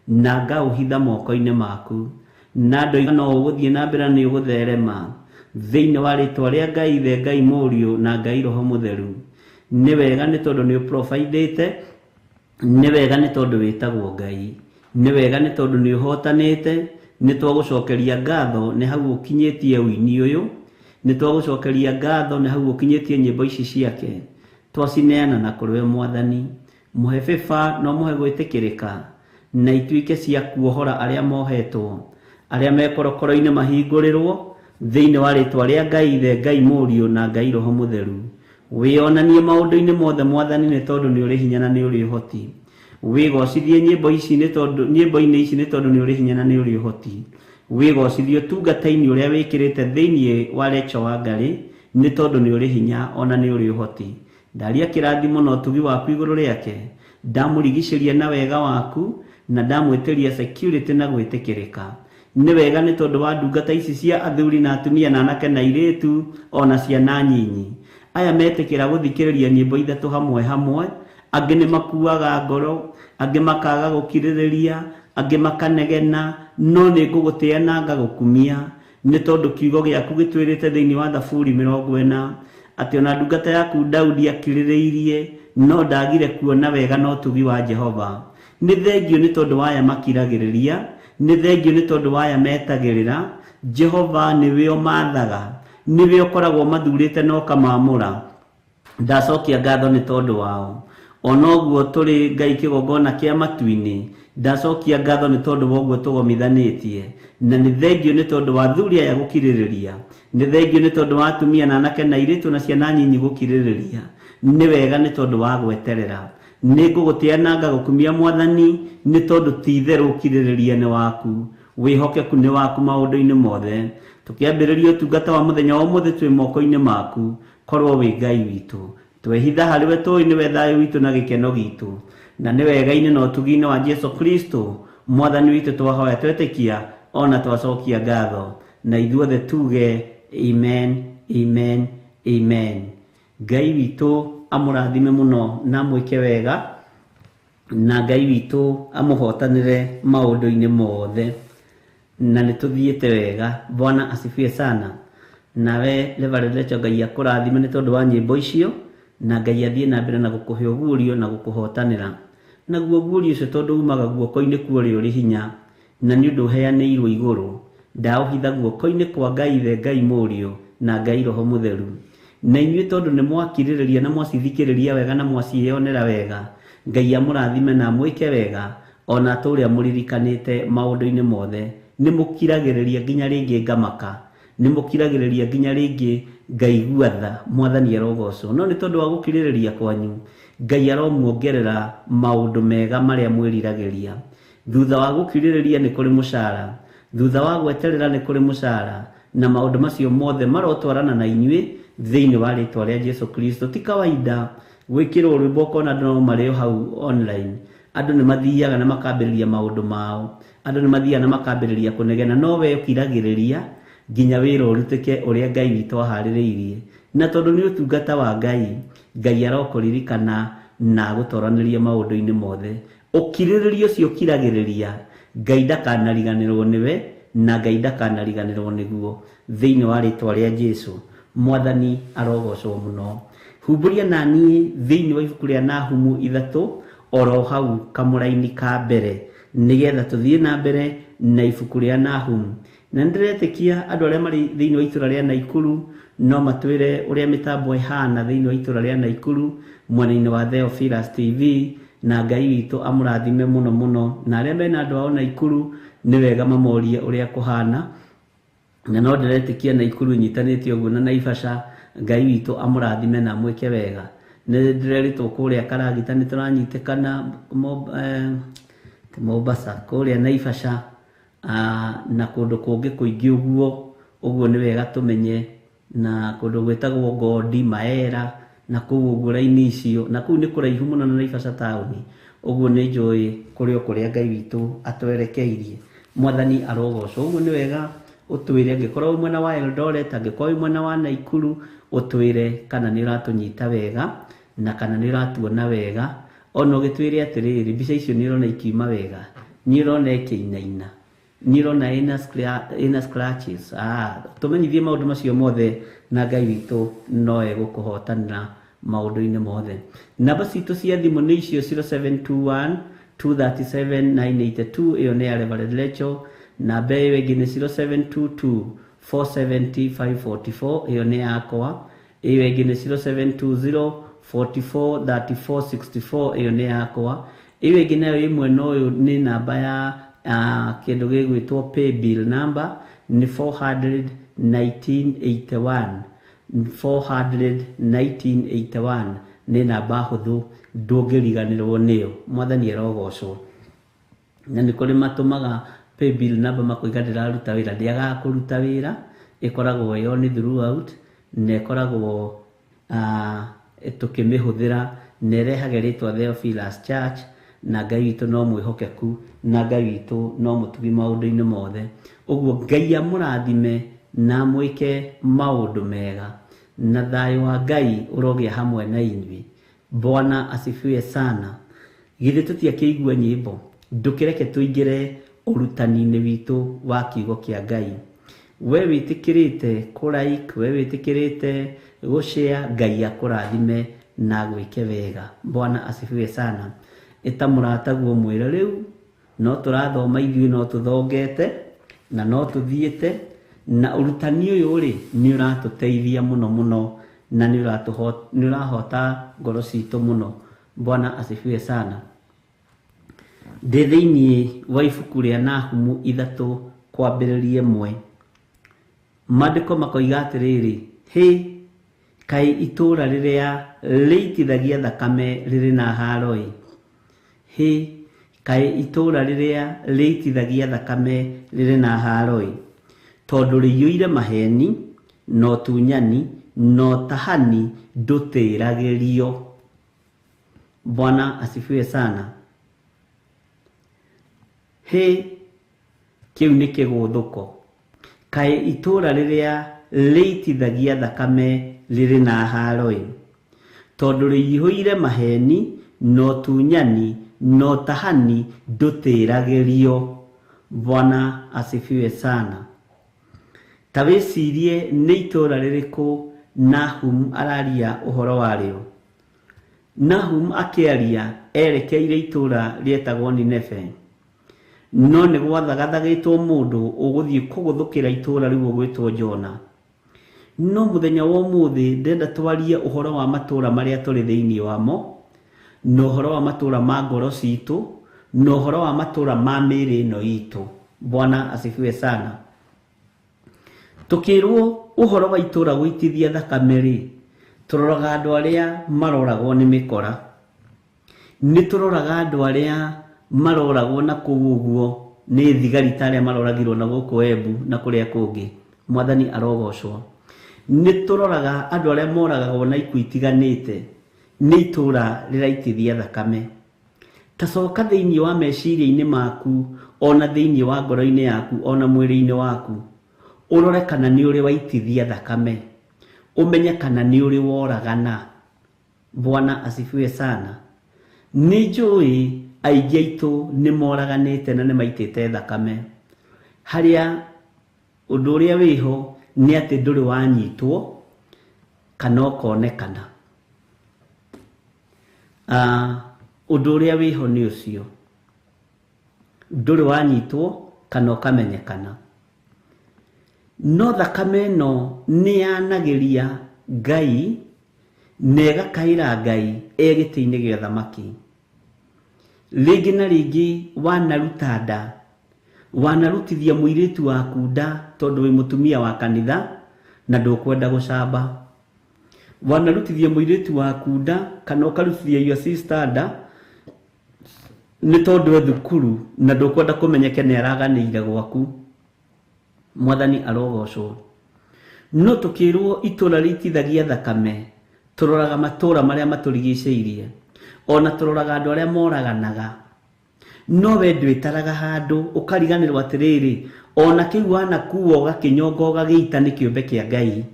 na ngaũhitha moko-inĩ maku, na andũ aigana ũgũthiĩ na mbere nĩ ũgũtherema thĩinĩ wa rĩtwa rĩa Ngai Ithe, Ngai Mũriũ na Ngai Roho Mũtheru. Nĩ wega nĩ tondũ nĩ ũprofaidĩte, nĩ wega nĩ tondũ wĩtagwo Ngai, nĩ wega nĩ tondũ nĩ ũhotanĩte. Nĩ twagũcokeria ngatho nĩ hau ũkinyĩtie ũini ũyũ, nĩ twagũcokeria ngatho nĩ hau ũkinyĩtie nyĩmbo ici ciake. Twacineana na kũrĩ we Mwathani, mũhe bĩba no mũhe gwĩtĩkĩrĩka, na ituĩke cia kuohora arĩa mohetwo, arĩa mekorokoro-inĩ mahingũrĩrwo thĩinĩ wa rĩtwa rĩa Ngai Ithe, Ngai Mũriũ na Ngai Roho Mũtheru. Wĩonanie maũndũ-inĩ mothe Mwathani nĩ tondũ nĩ ũrĩ hinya na nĩ ũrĩ ũhoti. Wĩgocithie nyĩmbo-inĩ ici nĩ tondũ nĩ ũrĩ hinya na nĩ ũrĩ ũhoti. Wĩgocithie ũtungata-inĩ ũrĩa wĩkĩrĩte thĩinĩ wa Lecho Wangarĩ nĩ tondũ nĩ ũrĩ hinya ona nĩ ũrĩ ũhoti. Ndaria kĩrathimo na ũtugi waku igũrũ rĩake, ndamũrigicĩria na wega waku na ndamwĩtĩria security na gwĩtĩkĩrĩka. Nĩ wega nĩ tondũ wa ndungata ici cia athuri na atumia na anake na airĩtu ona ciana nyinyi, aya metĩkĩra gũthikĩrĩria nyĩmbo ithatũ hamwe hamwe. Angĩ nĩ makuaga ngoro, angĩ makaga gũkirĩrĩria, angĩ makanegena, no nĩ ngũgũtĩa na ngagũkumia nĩ tondũ kiugo gĩaku gĩtwĩrĩte thĩinĩ wa Thaburi 40 atĩ ona ndungata yaku Daudi akirĩrĩirie no ndagire kuona wega na ũtugi wa Jehova. Nĩ thengio nĩ tondũ waya makiragĩrĩria, nĩ thengio nĩ tondũ waya metagĩrĩra. Jehova nĩwe ũmathaga, nĩwe ũkoragwo mathurĩte na ũkamamũra. Ndacokia ngatho nĩ tondũ wao. Ona ũguo tũrĩ Ngai kĩgongona kĩa matu-inĩ, ndacokia ngatho nĩ tondũ wa ũguo tũgomithanĩtie, na nĩ thengio nĩ tondũ wa athuri aya gũkirĩrĩria, nĩ thengio nĩ tondũ wa atumia na anake na airĩtu na ciana nyinyi gũkirĩrĩria. Nĩ wega nĩ tondũ wa gweterera. Nĩ ngũgũtĩa na ngagũkumia Mwathani nĩ tondũ ti itherũ ũkirĩrĩria nĩ waku, wĩhokeku nĩ waku maũndũ-inĩ mothe. Tũkĩambĩrĩria ũtungata wa mũthenya wa ũmũthĩ twĩ moko-inĩ maku, korwo wĩ Ngai witũ. Twehitha harĩ we tũĩ nĩ we thayũ witũ na gĩkeno gitũ, na nĩ wega-inĩ na ũtugi-inĩ wa Jesu Kristo Mwathani witũ twahoya twetĩkia ona twacokia ngatho, na ithuothe tuge amen, amen, amen. Ngai witũ amũrathime mũno na mwĩke wega, na Ngai witũ amũhotanĩre maũndũ-inĩ mothe, na nĩ tũthiĩte wega. Bwana asifiwe sana. Nawe Reverend Lecho, Ngai akũrathime nĩ tondũ wa nyĩmbo icio, na Ngai athiĩ na mbere na gũkũhe ũguũrio na gũkũhotanĩra. Naguo ũguũrio ũcio tondũ umaga guoko-inĩ kwa ũrĩa ũrĩ hinya, na nĩ ũndũ ũheanĩirwo igũrũ, ndaũhitha guoko-inĩ kwa Ngai Ithe, Ngai Mũriũ na Ngai Roho Mũtheru. Na inyuĩ tondũ nĩ mwakirĩrĩria na mwacithikĩrĩria wega na mwaciĩonera wega, Ngai amũrathime na mwĩke wega, ona tũrĩa mũririkanĩte maũndũ-inĩ mothe. Nĩ mũkiragĩrĩria nginya rĩngĩ ngamaka, nĩ mũkiragĩrĩria nginya rĩngĩ ngaigua tha. Mwathani arogocwo. No nĩ tondũ wa gũkirĩrĩria kwanyu, Ngai aromuongerera maũndũ mega marĩa mwĩriragĩria. Thutha wa gũkirĩrĩria nĩ kũrĩ mũcara, thutha wa gweterera nĩ kũrĩ mũcara, na maundu macio mothe marotwarana na inyuĩ thĩinĩ wa rĩtwa rĩa Jesu Kristo. Ti kawaida gwĩkĩrwo rwĩmbo kona andũ no marĩo hau online. Andũ nĩ mathiaga na makambĩrĩria maũndũ mao, andũ nĩ mathiaga na makambĩrĩria kũnegena, no we ũkiragĩrĩria nginya wĩra ũrutĩke ũrĩa Ngai witũ aharĩrĩirie. Na tondũ nĩ ũtungata wa Ngai, Ngai arokũririkana na gũtwaranĩria maũndũ-inĩ mothe. Ũkirĩrĩria ũcio ũkiragĩrĩria, Ngai ndakanariganĩrwo nĩwe na Ngai ndakanariganĩrwo nĩguo thĩinĩ wa rĩtwa rĩa Jesu. Mwathani arogocwo mũno. Humbũria naniĩ thĩinĩ wa ibuku rĩa Nahumu 3 oro hau kamũraini ka mbere, nĩgetha tũthiĩ na mbere na ibuku rĩa Nahumu. Na ndiretĩkia andũ arĩa marĩ thĩinĩ wa itũra rĩa Naikuru no matwĩre ũrĩa mĩtambo ĩhana thĩinĩ wa itũra rĩa Naikuru mwena-inĩ wa Theophilus TV, na Ngai witũ amũrathime mũno mũno. Na arĩa mena andũ ao Naikuru nĩ wega mamorie ũrĩa kũhana, na no ndiretĩkia Naikuru nyitanĩte ũguo na Naivasha. Ngai witũ amũrathime na mwĩke wega. Nĩ ndĩreritwo kũrĩa Karagita nĩ tũranyitĩkana Mombasa kũrĩa Naivasha na kũndũ kũngĩ kũingĩ ũguo nĩ wega tũmenye, na kũndũ gwĩtagwo Gondi Maera na kũu ũguo raini icio, na kũu nĩ kũraihu mũno na Naivasha taũni. Ũguo nĩ njũĩ kũrĩa Ngai witũ atwerekeirie. Mwathani arogocwo. Ũguo nĩ wega ũtwĩre angĩkorwo mwena wa Eldoret, angĩkorwo mwena wa Naikuru, ũtwĩre kana nĩ ũratũnyita wega na kana nĩ ũratuona wega. Ona ũgĩtwĩre atĩrĩrĩ, mbica icio nĩ ũrona ikiuma wega, nĩ ũrona ĩkĩinaina, nĩ ũrona ina scratches, tũmenyithie maũndũ macio mothe na Ngai witũ no egũkũhotanĩra maũndũ-inĩ mothe. Namba citũ cia thimũ nĩ icio 0721 237 982, ĩyo nĩ ya Reverend Rachel. Namba ĩyo ĩngĩ nĩ 0722 470 544, ĩyo nĩ yakwa. Ĩyo ĩngĩ nĩ 0720 44 34 64, ĩyo nĩ yakwa. Ĩyo ĩngĩ nayo ĩmwe no nĩ namba ya kĩndũ gĩgwĩtwo paybill number nĩ 41981. 41981 nĩ namba hũthũ, ndũngĩriganĩrwo nĩyo. Mwathani arogocwo. Na nĩ kũrĩ matũmaga paybill number makoiga ndĩraruta wĩra, ndĩagaga kũruta wĩra, ĩkoragwo ĩyo nĩ throughout, na ĩkoragwo tũkĩmĩhũthĩra na ĩrehage rĩtwa Theophilus Church, na Ngai witũ no mwĩhokeku, na Ngai witũ no mũtugi maũndũ-inĩ mothe. Ũguo Ngai amũrathime na mwĩke maũndũ mega, na thayũ wa Ngai ũrogĩa hamwe na inyuĩ. Bwana asifiwe sana. Githĩ tũtiakĩigua nyĩmbo? Ndũkĩreke tũingĩre ũrutani-inĩ witũ wa kiugo kĩa Ngai. We wĩtĩkĩrĩte kũ-like, we wĩtĩkĩrĩte gũ-share, Ngai akũrathime na gwĩke wega. Bwana asifiwe sana. Ĩta mũrataguo mwĩre rĩu no tũrathoma ithuĩ, no tũthongete na no tũthiĩte, na ũrutani ũyũ rĩ nĩ ũratũteithia mũno mũno na nĩ ũrahota ngoro citũ mũno. Bwana asifiwe sana. Ndĩ thĩinĩ wa ibuku rĩa Nahumu 3 kwambĩrĩria 1, maandĩko makoiga atĩrĩrĩ, kaĩ itũũra rĩrĩa rĩitithagia thakame rĩrĩ na haro-ĩ, kaĩ itũũra rĩrĩa rĩitithagia thakame rĩrĩ na haro-ĩ, tondũ rĩiyũire maheni no tunyani no tahani ndũtĩragĩrio. Bwana asifiwe sana. Kĩu nĩ kĩgũthũko. Kaĩ itũũra rĩrĩa rĩitithagia thakame rĩrĩ na haro-ĩ, tondũ rĩiyũire maheni no tunyani no tahani ndũtĩragĩrio. Bwana asifiwe sana. Ta wĩcirie nĩ itũũra rĩrĩkũ Nahumu araria ũhoro warĩo. Nahumu akĩaria erekeire itũũra rĩetagwo Nineve, no nĩ gwathagathagĩtwo mũndũ ũgũthiĩ kũgũthũkĩra itũũra rĩu ũgwĩtwo Jona. No mũthenya wa ũmũthĩ ndenda twarie ũhoro wa matũũra marĩa tũrĩ thĩinĩ wamo, na ũhoro wa matũũra ma ngoro citũ, na ũhoro wa matũũra ma mĩĩrĩ ĩno itũ. Bwana asifiwe sana. Tukĩrwo ũhoro wa itũũra gũitithia thakame-rĩ, tũroraga andũ arĩa maroragwo nĩ mĩkora, nĩ tũroraga andũ arĩa maroragwo na kũu ũguo nĩ thigari ta arĩa maroragirwo na gũkũ Embu na kũrĩa kũngĩ. mwathani arogocwo. Nĩ tũroraga andũ arĩa moragagwo na ikuũ itiganĩte nĩ itũũra rĩraitithia thakame. Ta coka thĩinĩ wa meciria-inĩ maku, ona thĩinĩ wa ngoro-inĩ yaku, ona mwĩrĩ-inĩ waku, ũrore kana nĩ ũrĩ waitithia thakame, ũmenye kana nĩ ũrĩ woragana. Bwana asifiwe sana. Nĩ njũĩ aingĩ aitũ nĩ moraganĩte na nĩ maitĩte thakame. Harĩa ũndũ ũrĩa wĩho nĩ atĩ ndũrĩ wanyitwo kana ũkonekana. Ũndũ ũrĩa wĩho nĩ ũcio, ndũrĩ wanyitwo kana ũkamenyekana. No thakame ĩno nĩ yanagĩria Ngai na ĩgakaĩra Ngai gĩtĩ-inĩ gĩa thamaki. Rĩngĩ na rĩngĩ wanaruta nda, wanarutithia mũirĩtu waku nda tondũ wĩ mũtumia wa kanitha na ndũkwenda gũcamba. Wanarutithia mũirĩtu waku nda kana ũkarutithia your sister nda nĩ tondũ wĩ thukuru na ndũkwenda kũmenyeke nĩ araganĩire gwaku. Mwathani arogocwo. No tũkĩrwo itũũra rĩitithagia thakame, tũroraga matũũra marĩa matũrigicĩirie, ona tũroraga andũ arĩa moraganaga. No we ndwĩtaraga handũ ũkariganĩrwo atĩrĩrĩ, ona kĩu wanakuo ũgakĩnyonga ũgagĩita nĩ kĩũmbe kĩa Ngai.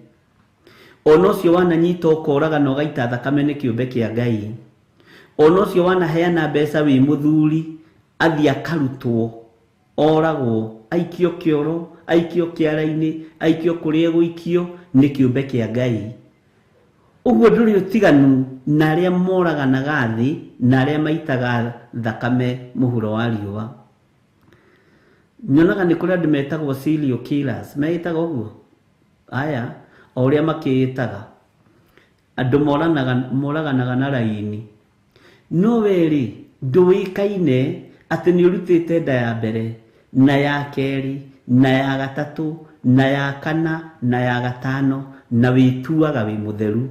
Ona ũcio wananyita ũkoraga na ũgaita thakame nĩ kĩũmbe kĩa Ngai. Ona ũcio wanaheana mbeca wĩ mũthuri athiĩ akarutwo, oragwo, aikio kĩoro, aikio kĩara-inĩ, aikio kũrĩa gũikio nĩ kĩũmbe kĩa Ngai. Ũguo ndũrĩ ũtiganu na arĩa moraganaga thĩ na arĩa maitaga thakame mũhuro wa riũa. Nyonaga nĩ kũrĩ andũ metagwo serial killers, meĩtaga ũguo. Aya, o ũrĩa makĩĩtaga. Andũ moraganaga na raini. No weri, ndũĩkaine atĩ nĩ ũrutĩte nda ya mbere, na ya kerĩ, na ya gatatũ, na ya kana, na ya gatano, na wĩtuaga wĩ mũtheru.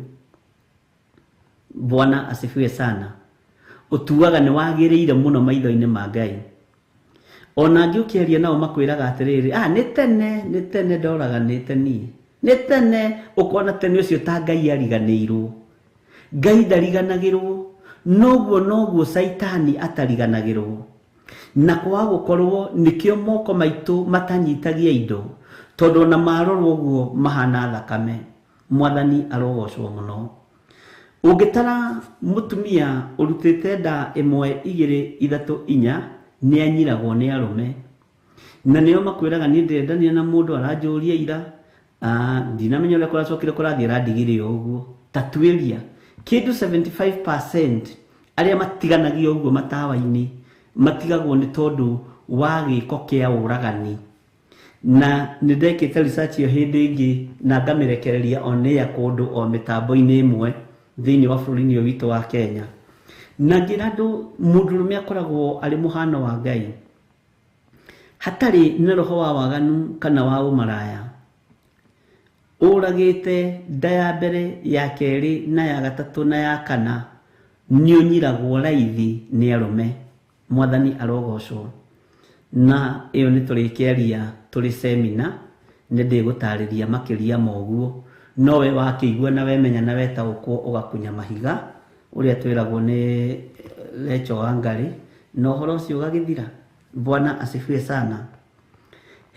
Bwana asifiwe sana. Ũtuaga nĩ wagĩrĩire mũno maitho-inĩ ma Ngai. Ona angĩ ũkĩaria nao makwĩraga atĩrĩrĩ, nĩ tene ndoraganĩte niĩ. Nĩ tene, ũkona tene ũcio ta Ngai ariganĩirwo. Ngai ndariganagĩrwo, noguo Saitani atariganagĩrwo. Na kwaga gũkorwo nĩkĩo moko maitũ matanyitagia indo, tondũ ona marorwo ũguo mahana thakame. Mwathani arogocwo mũno. Ũngĩtara mũtumia ũrutĩte nda 1, 2, 3, 4 nĩ anyiragwo nĩ arũme. Na nĩo makwĩraga niĩ ndendania na mũndũ aranjũria ira, ndinamenya ũrĩa kũracokire kũrathiĩ arandigire ũguo. Tatuĩria kĩndũ 75% arĩa matiganagio ũguo matawa-inĩ matigagwo nĩ tondũ wa gĩko kĩa ũragani. Na nĩ ndekĩte research ĩyo hĩndĩ ĩngĩ na ngamĩrekereria on air kũndũ o mĩtambo-inĩ ĩmwe thĩinĩ wa bũrũri-inĩ ũyũ witũ wa Kenya. Na ngĩra andũ mũndũrũme akoragwo arĩ mũhano wa Ngai, hatarĩ na roho wa waganu kana wa ũmaraya. Ũragĩte nda ya mbere, ya kerĩ, na ya gatatũ, na ya kana, nĩ ũnyiragwo raithi nĩ arũme. Mwathani arogocwo. Na ĩyo nĩ tũrĩkĩaria tũrĩ seminar, nĩ ndĩgũtarĩria makĩria moguo. No we wakĩigua na wemenya na wetaũkwo ũgakunya mahiga ũrĩa twĩragwo nĩ Lecho Wangari, na ũhoro ũcio ũgagĩthira. Bwana asifiwe sana.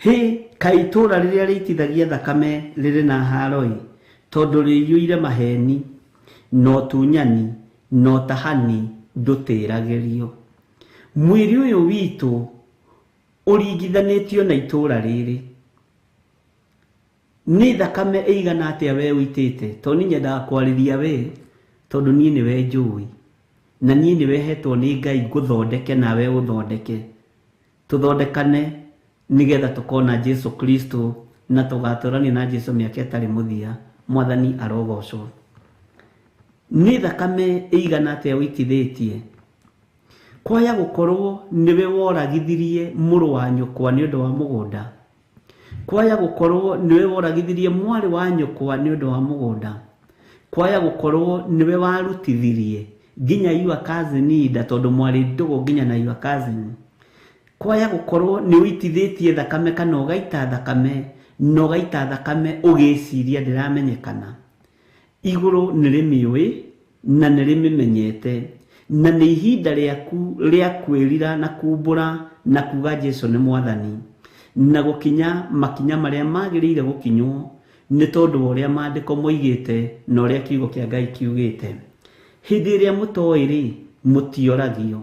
Kaĩ itũũra rĩrĩa rĩitithagia thakame rĩrĩ na haroi, tondũ rĩiyũire maheni, no tunyani, no tahani ndũtĩragĩrio. Mwĩrĩ ũyũ witũ ũringithanĩtio na itũũra rĩrĩ. Nĩ thakame ĩigana atĩa we ũitĩte? Tondũ niĩ nyendaga kwarĩria we, tondũ niĩ nĩwe njũĩ. Na niĩ nĩwe hetwo nĩ Ngai ngũthondeke nawe ũthondeke. Tũthondekane nĩgetha tũkona Jesu Kristo na tũgatũrania na Jesu mĩaka ĩtarĩ mũthia. Mwathani arogocwo. Nĩ thakame ĩigana atĩa ũitithĩtie? Kwaya gũkorwo nĩwe woragithirie mũrũ wa nyũkwa nĩ ũndũ wa mũgũnda. Kwaya gũkorwo nĩwe woragithirie mwarĩ wa nyũkwa nĩ ũndũ wa mũgũnda. Kwaya gũkorwo nĩwe warutithirie nginya your cousin nda tondũ mwarĩ ndũgũ nginya na your cousin. Kwaya gũkorwo nĩ ũitithĩtie thakame kana ũgaita thakame no gaita thakame ugiciria ndiramenyekana iguru nirimiwe na nirimimenyete na ni ihinda riaku ria kwirira na kumbura na kuga Jesu ni mwathani na gukinya makinya maria magirire gukinywo ni tondu uria maandiko moigite na uria kiugo kia Ngai kiugite hindi iria mutoiri mutioragio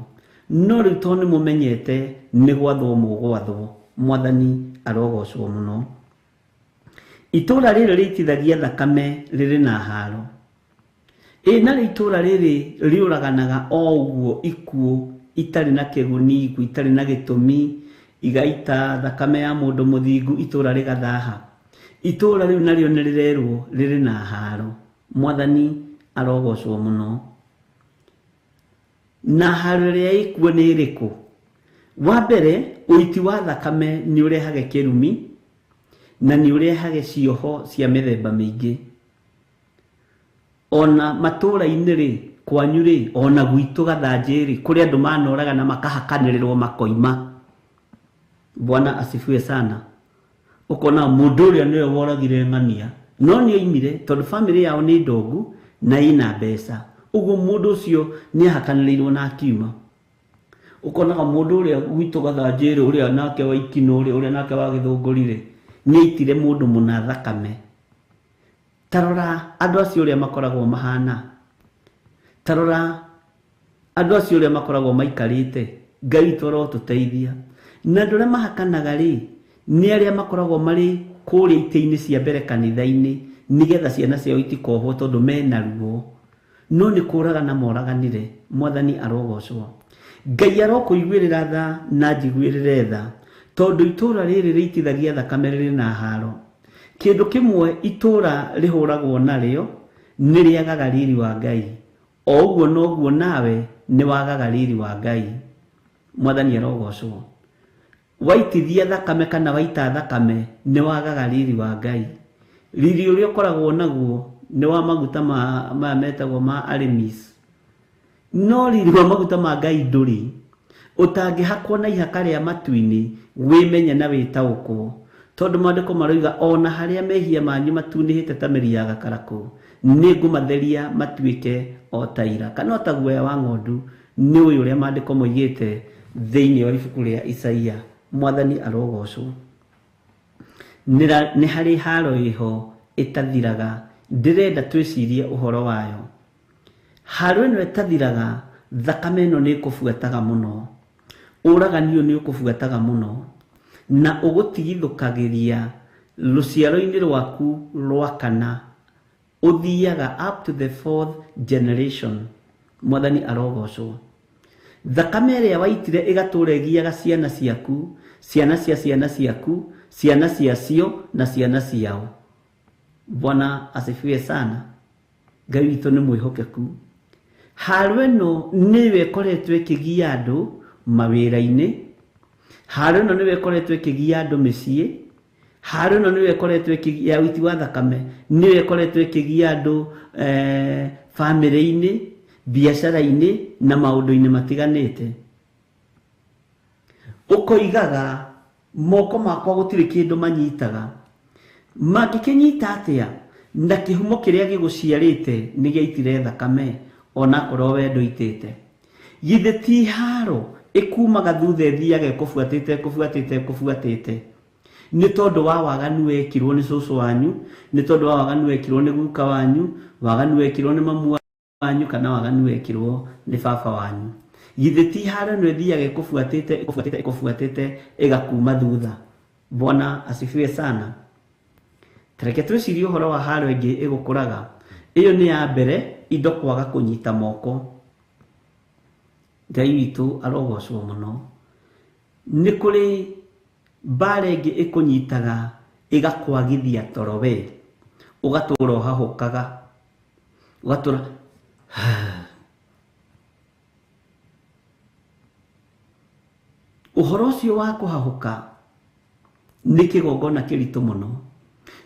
no riu toni mumenyete ni gwathwo mugwathwo mwathani arogocwo muno itura riri ritithagia thakame riri na haro na itura riri riuraganaga o uguo ikuo itari na kiguni itari na gitumi igaita thakame ya mundu muthingu itura rigathaha itura riu nario nirirerwo riri na haro mwathani arogocwo muno na haro ria ikuo ni iriku wa mbere uiti wa thakame ni urehage kirumi na ni urehage cioho cia mithemba mingi ona matura-ini ri kwanyu ri ona gwitu gathanjiri kuri andu manoraga na makahakanirirwo makoima Bwana asifiwe sana ukona mundu uria niwe woragire ng'ania no ni oimire tondu family yao ni ndongu na ina mbeca uguo mundu ucio ni ahakaniriirwo na akiuma ukona mundu uria gwitu gathanjiri uria nake wa ikino uria nake wa githungurire ni itire mundu muna thakame tarora andu acio uria makoragwo mahana tarora andu acio uria makoragwo maikarite Ngai toro tuteithia na ndure mahakanaga ri ni aria makoragwo mari kuri ite-ini cia mbere kanitha-ini nigetha ciana ciao itikohwo tondu mena ruo no ni kuraga na moraganire mwathani arogocwo Ngai arokuiguirira tha na njiguirire tha tondu itura riri ritithagia thakame riri na haro kindu kimwe itura rihuragwo nario ni riagaga riri wa Ngai o uguo noguo nawe ni wagaga riri wa Ngai mwathani arogocwo waitithia thakame kana waita thakame ni wagaga riri wa Ngai riri uria ukoragwo naguo ni wa maguta ma metagwo ma arimis no riri wa maguta ma Ngai nduri utangihakwo na ihaka ria matu-ini wimenye na witaukwo tondu maandiko maroiga ona haria mehia manyu matunihite ta meri ya gakaraku ni ngumatheria matuike o taira kana o ta guoya wa ng'ondu ni uyu uria maandiko moigite thiini wa ibuku ria Isaia mwathani arogocwo ni hari haro iho itathiraga ndirenda twicirie uhoro wayo haro ino itathiraga thakame ino ni kubuataga muno uragani ni ukubuataga muno na ugutigithukagiria ruciaro-ini rwaku rwa kana uthiaga up to the 4th generation mwathani arogocwo thakame iria waitire igatura igiaga ciana ciaku ciana cia ciana ciaku ciana ciacio na ciana ciao Bwana asifiwe sana Ngai witũ ni mwihokeku haro ino niwe koretwo ikigia andu mawira-ini haro ino niwe koretwo ikigia andu micii haro ino niwe koretwo ikigia uiti wa thakame niwe koretwo ikigia andu family-ini biacara-ini na maundu-ini matiganite ukoigaga moko makwa gutiri kindu manyitaga magikinyita atia na kihumo kiria giguciarite ni giaitire thakame ona korwo we nduitite githe ti haro ikumaga thutha thiaga kubuatite ni tondu wa waganu wekirwo ni cucu wanyu ni tondu wa waganu wekirwo ni guka wanyu waganu wekirwo ni mamu wanyu kana waganu wekirwo ni baba wanyu githe ti haro no thiaga kubuatite igakuma thutha Bwana asifiwe sana Tareke twicirie uhoro wa haro ingi igukuraga iyo ni ya mbere indo kwaga kunyita moko Ngai witu arogocwo muno ni kuri mbara ingi ikunyitaga igakwagithia toro we ugatura uhahukaga ugatura uhoro ucio wa kuhahuka ni kigongona kiritu muno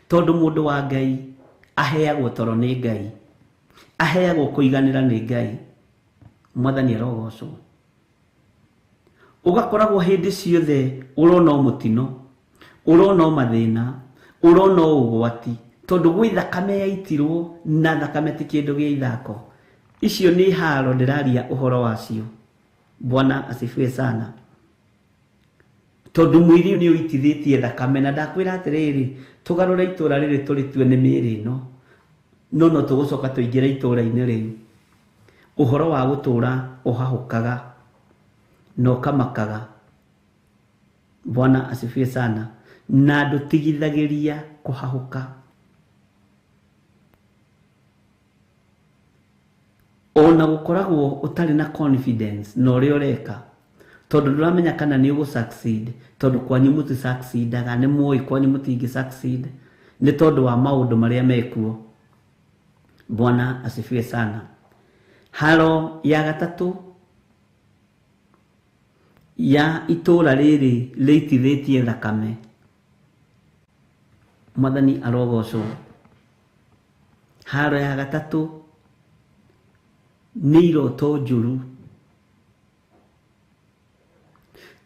tondu mundu wa Ngai aheagwo toro ni Ngai aheagwo kuiganira ni Ngai mwathani arogocwo ugakoragwo hindi ciothe urona mutino urona mathina urona ugwati tondu gwi thakame yaitirwo na thakame ti kindu gia ithako. Icio ni haro ndiraria uhoro wacio. Bwana asifiwe sana. Tondu mwiri ni uitithitie thakame na ndakwira atiriri tugarura itura riri turitue ni miri ino no tugucoka tuingira itura-ini riu. Uhoro wa gutura uhahukaga no kamakaga. Bwana asifiwe sana. Na ndutigithagiria kuhahuka. Ona gukoragwo utari na confidence no ri ureka tondu nduramenya kana ni ugu succeed tondu kwanyu muti succeedaga ni muoi kwanyu mutingi succeed ni tondu wa maundu maria mekuo. Bwana asifiwe sana. Haro ya gatatu ya itura riri leitithitie thakame. Mwathani arogocwo. Haro ya gatatu ni iroto njuru.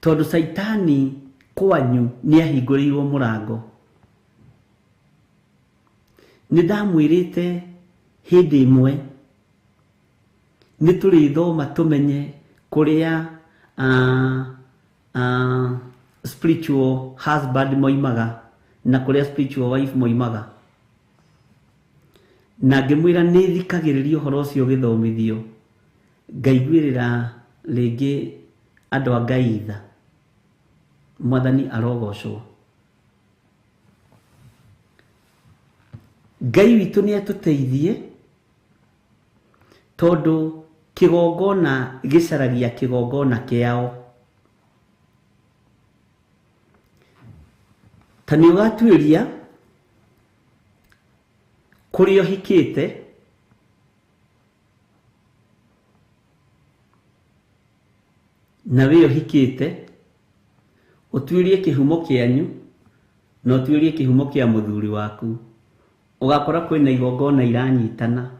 Tondu Saitani kwanyu ni ahingũrĩirwo mũrango. Nĩ ndamwĩrĩte hĩndĩ ĩmwe nĩ tũrĩthoma tũmenye kũrĩa spiritual husband moimaga na kũrĩa spiritual wife moimaga. Na ngĩmwĩra nĩ thikagĩrĩria ũhoro ũcio gĩthomithio ngaiguĩrĩra rĩngĩ andũ a Ngai tha. Mwathani arogocwo. Ngai witũ nĩ atũteithie tondu kigongona gicaragia kigongona kĩao. Tani ũgatuĩria kũrĩa ũhikĩte na wĩ ũhikĩte utuĩrie kĩhumo kĩanyu na utuĩrie kĩhumo kĩa mũthuri waku. Ugakora kwĩna igongona iranyitana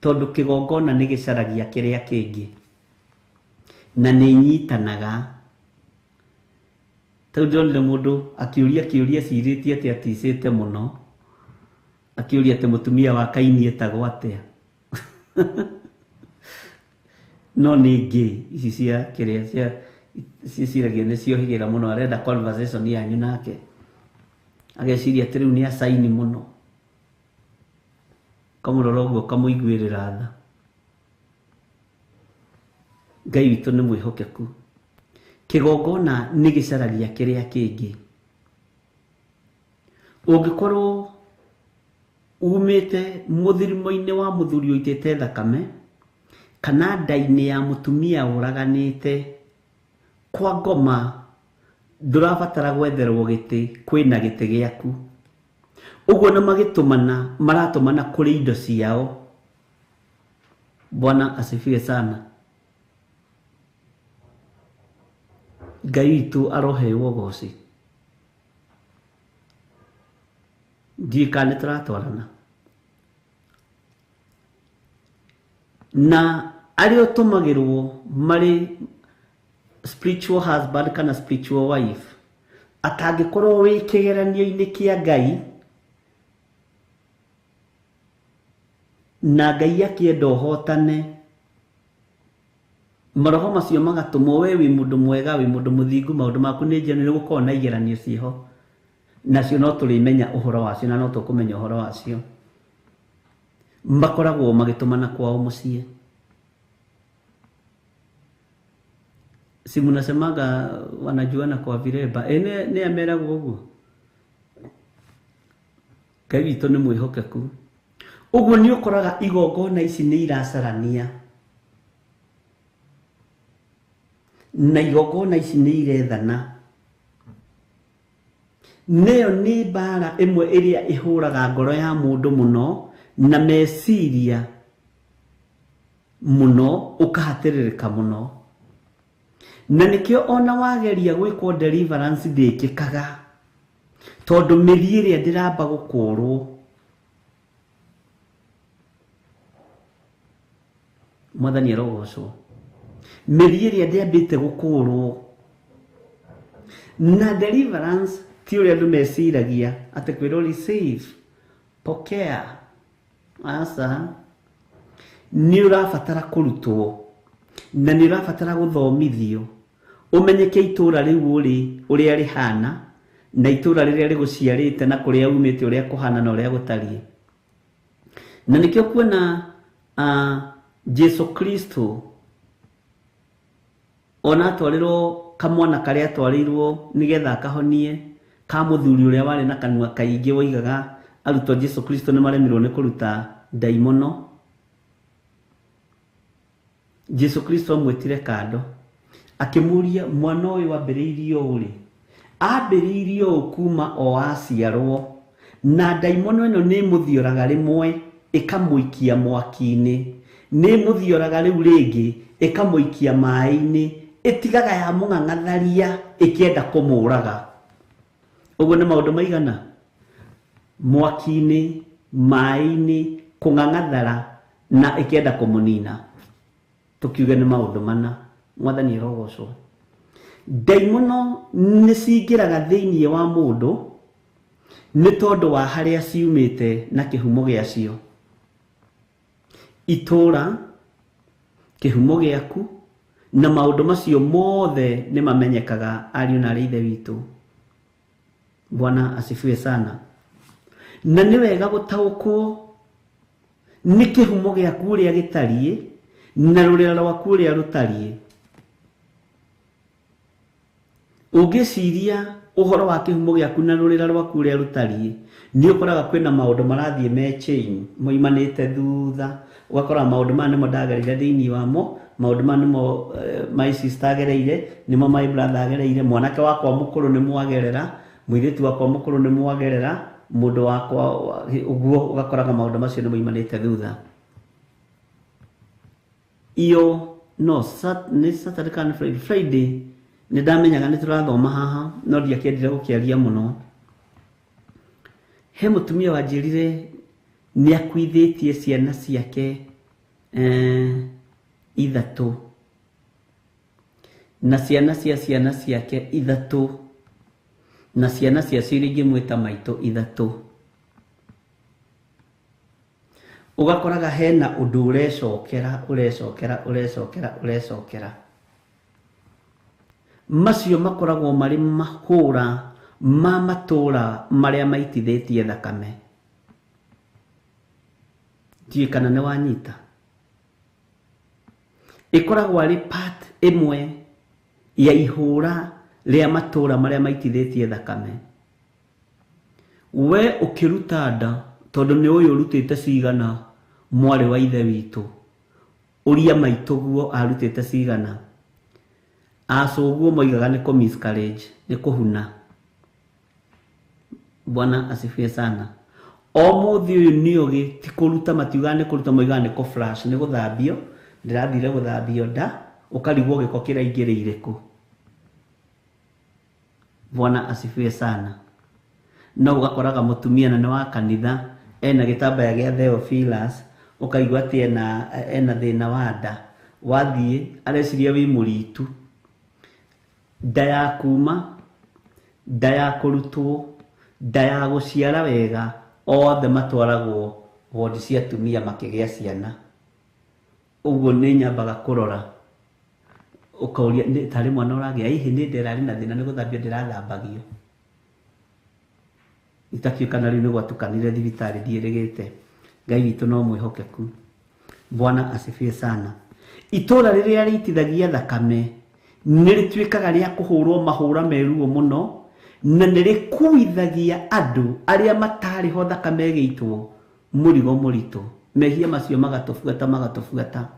tondu kigongona nĩ gĩcaragia kĩrĩa kĩngĩ na nĩ nyitanaga. Tondu ndonire mũndũ akĩũria cirĩtie atĩ aticĩte mũno akĩũria atĩ mũtumia wa Kaini etagwo atĩa. No ningĩ ici cia kĩrĩa cia ciciragia nĩ ciohĩgĩra mũno arenda conversation yanyu nake ageciria atĩ rĩu nĩ acaini mũno kamũrora ũguo kamũiguĩrĩra tha. Ngai witũ nĩ mwĩhokeku. Kigongona nĩ gĩcaragia kĩrĩa kĩngĩ. Ũngĩkorwo umĩte mũthirimo-inĩ wa mũthuri ũitĩte thakame kana nda-inĩ ya mũtumia ũraganĩte kwa ngoma ndũrabatara gwetherwo gĩtĩ, kwĩna gĩtĩ gĩaku. Ũguo nĩ maratũmana kũrĩ indo ciao. Bwana asifiwe sana. Ngai witũ aroheirwo goci. Ndiĩka nĩ tũratwarana. Na arĩa ũtũmagĩrwo marĩ spiritual husband kana spiritual wife atangĩkorwo wĩ kĩgeranio-inĩ kĩa Ngai na Ngai akĩenda ũhotane, maroho macio magatũmwo we wĩ mũndũ mwega, wĩ mũndũ mũthingu, maũndũ maku nĩ njega, nĩ gũkorwo na igeranio ciĩho nacio no tũrĩmenya ũhoro wacio na no tũkũmenya ũhoro wacio. Makoragwo magĩtũmana kwao mũciĩ. Si mnasemaga wanajuana kwa vireba. Nĩ ameragwo ũguo. Ngai witũ nĩ mwĩhokeku. Ũguo nĩ ũkoraga igongona ici nĩ iracarania. Na igongona ici nĩ irethana. Nĩyo nĩ mbara ĩmwe ĩrĩa ĩhũraga ngoro ya mũndũ mũno na meciria mũno ũkahatĩrĩrĩka mũno. Na nĩkĩo ona wageria gwĩkwo deliverance ndĩkĩkaga tondu mĩri ĩrĩa ndĩramba gũkũrwo. Mwathani arogocwo. Mĩri ĩrĩa ndĩambĩte gũkũrwo na deliverance ti uria andu meciragia ati kwirwo receive pokea asa ni urabatara kurutwo na ni urabatara guthomithio umenyeke itura riu uri uria rihana na itura riria riguciarite na kuria umite uria kuhana na uria gutarie na nikio kuona Jesu Kristo ona atwarirwo kamwana karia atwarirwo nigetha akahonie ka muthuri uria wari na kanua kaingi woigaga arutwo Jesu Kristo ni maremirwo ni kuruta daimono. Jesu Kristo amwetire kando akimuria mwana uyu wambiriirio uri ambiriirio kuma o aciarwo na daimono ino ni muthioraga rimwe ikamuikia mwaki-ini ni muthioraga riu ringi ikamuikia mai-ini itigaga ya mung'ang'atharia ikienda kumuraga. Uguo ni maundu maigana mwaki-ini mai-ini kung'ang'athara na ikienda kumunina tukiuga ni maundu mana. Mwathani arogocwo. Daimono ni cingiraga thiini wa mundu ni tondu wa haria ciumite na kihumo giacio. Itura kihumo giaku na maundu macio mothe ni mamenyekaga ariu na ithe witu. Bwana asifiwe sana. Na ni wega gutaukwo ni kihumo giaku uria gitarie na rurera rwaku uria rutarie. Ungiciria uhoro wa kihumo giaku na rurera rwaku uria rutarie ni ukoraga kwina maundu marathie me chain moimanite thutha ugakora maundu ma nimo ndagerire thiini wamo maundu ma nimo my sister agereire nimo my brother agereire mwanake wakwa mukuru ni mwagerera mwiritu wakwa mukuru ni mwagerera mundu wakwa uguo ugakoraga maundu macio ni moimanite thutha. Iyo no ni Saturday kana Friday ni ndamenyaga ni turathoma haha no ndiakendire gukiaria muno. He mutumia wanjirire ni akwithitie ciana ciake ithatu na ciana ciake ithatu na ciana cia ciringi mwita maito ithatu. Ugakoraga hena undu urecokera macio makoragwo mari mahura ma matura maria maitithitie thakame. Kana ni wanyita ikoragwo ari part imwe ya ihura ria matura maria maitithitie thakame. We ukiruta nda tondu ni uyu urutite cigana mwari wa ithe witu uria maituguo arutite cigana acuguo moigaga ni ko miscarriage ni kuhuna. Bwana asifiwe sana. O muthi uyu ni ugi ti kuruta matiuga ni kuruta moigaga ni ko flash ni guthambio ndirathire guthambio nda ukarigwo giko kiraingiriire ku. Bwana asifiwe sana. No ugakoraga mutumia na wa kanitha ena gitambaya gia Theophilus ukaigwa ati ena thina wa nda wathie areciria wi muritu nda ya kuma nda ya kurutwo nda ya guciara wega othe matwaragwo wodi cia tumia makigia ciana. Uguo ni nyambaga kurora ukauria tari mwana uragia hihi ni nderari na thina ni guthambio ndirathambagio itakiukana riu ni gwatukanire thibitari ndierigite. Ngai witu no mwihokeku. Bwana asifiwe sana. Itura riria riitithagia thakame ni rituikaga ria kuhurwo mahura meruo muno na ni rikuithagia andu aria matari ho thakame giitwo murigo muritu mehia macio magatufuata.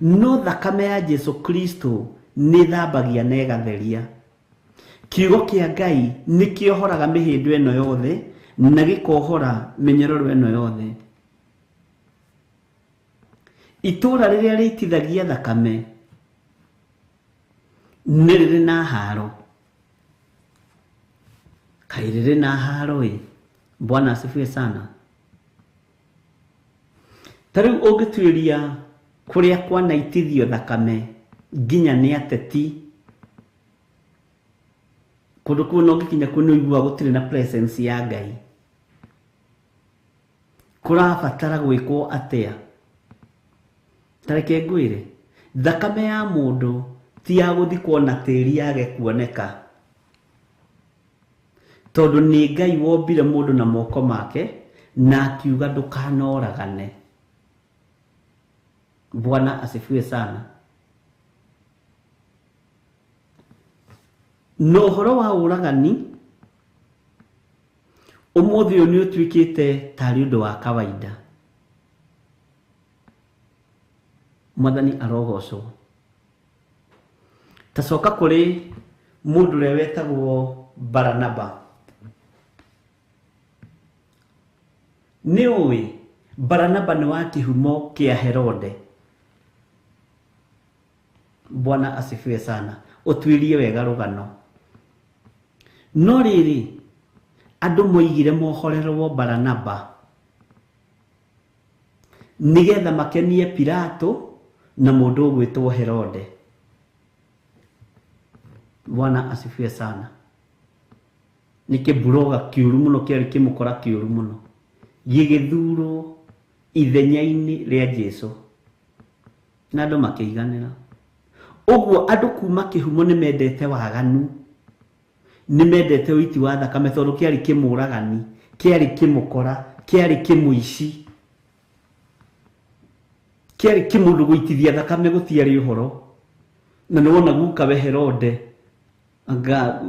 No thakame ya Jesu Kristo ni thambagia na igatheria. Kiugo kia Ngai ni kiohoraga mihindu eno yothe na gikohora minyororo eno yothe. Itura riria riitithagia thakame ni riri na haro. Kairiri na haro Bwana asifiwe sana. Tariu ungituiria kuria kwanaitithio thakame nginya ni ateti kundu kuu no ngikinya kuno igua gutire na presence ya Ngai kurabatara gwikwo atia tareke ngwire thakame ya mundu ti ya guthikwo na tiri yage kuoneka tondu ni Ngai wombire mundu na moko make na akiuga ndukanoragane. Bwana asifiwe sana. No horo wa uragani umuthi uyu ni utwikite tari undu wa kawaida. Mwathani arogocwo. Tacoka kuri mundu uria wetagwo Baranaba. Ni uwi Baranaba ni wa kihumo kia Herode. Bwana asifiwe sana. Utwirie wega rugano. No riri andu moigire mohorerwo Baranaba nigetha makenie Pilato na mundu ugwitwo Herode. Bwana asifiwe sana. Nikiburoga kiuru muno kiari kimukora kiuru muno gigithuro ithenya-ini ria Jesu na andu makiiganira. Uguo andu kuma kihumo ni mendete waganu, ni mendete uiti wa thakame tondu kiari kimuragani, kiari kimukora, kiari kimuici, kiari kimundu guitithia thakame gutiari uhoro. Na niwona gukawe Herode anga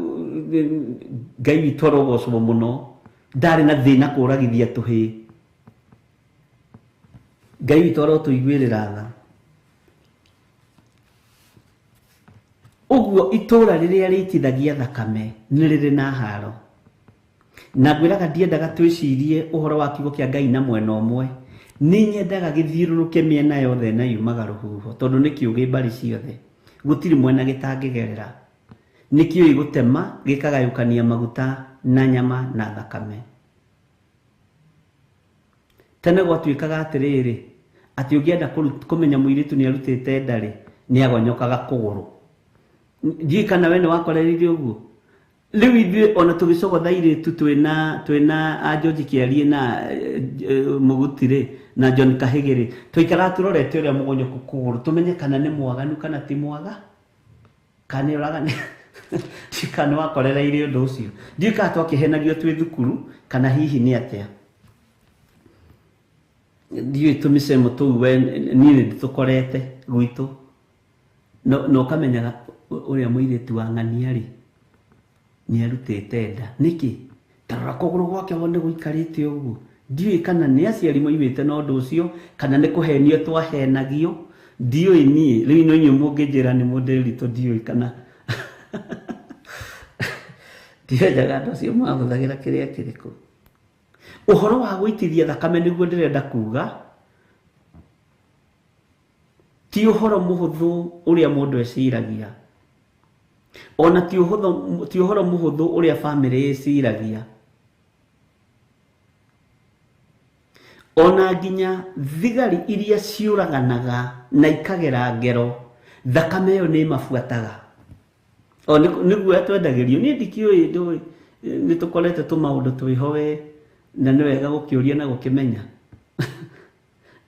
Ngai witu arogocwo muno ndari na thina kuragithia tuhi. Ngai witu arotuiguirira tha. Uguo itura riria ritithagia thakame ni riri na haro. Na gwiraga ndiendaga twicirie uhoro wa kiugo kia Ngai na mwena umwe. Ni nyendaga githiururuke miena yothe na yumaga ruhuho tondu ni kiugi mbari ciothe. Gutiri mwena gitangigerera. Ni kiui gutema gikagayukania maguta na nyama na thakame. Tene gwatuikaga atiriri ati ungienda kumenya muiritu ni arutite ndari ni agonyokaga kuguru. Jikana wene wakoreririe uguo. Riu ithuĩ ona tugicogotha iritu twina Ajoji Kiarie na Mugutire na John Kahigiri tuikara turorete uria mugonyoku kuguru tumenye kana ni mwaganu kana ti mwaga kana uragani chikana wakorereirie undu ucio. Ndika twakihenagio twi thukuru kana hihi ni atia. Ndiyo tumisemo tu we nini tukorete gwitu no kamenyaga uria muiritu wa ng'aniari ni arutite nda niki tarora kuguru gwake wone guikarite uguo. Ndiyo kana ni aciari moimite na undu ucio kana ni kuhenio twahenagio. Ndiyo ni riu no nyu munginjira ni mundirito ndiyo kana ndiyo jaga ndo cio mwaguthagira kiria kiriko. Uhoro wa guitithia thakame niguo ndirenda kuga ti uhoro muhuthu uria mundu eciragia. Ona ti uhoro muhuthu uria family eciragia. Ona nginya thigari iria ciuraganaga na ikagera ngero thakame yo ni mafuataga. O niguo atwendagirio ni ndikioi ndui ni tukorete tumaundu twihowe na ni wega gukiuria na gukimenya.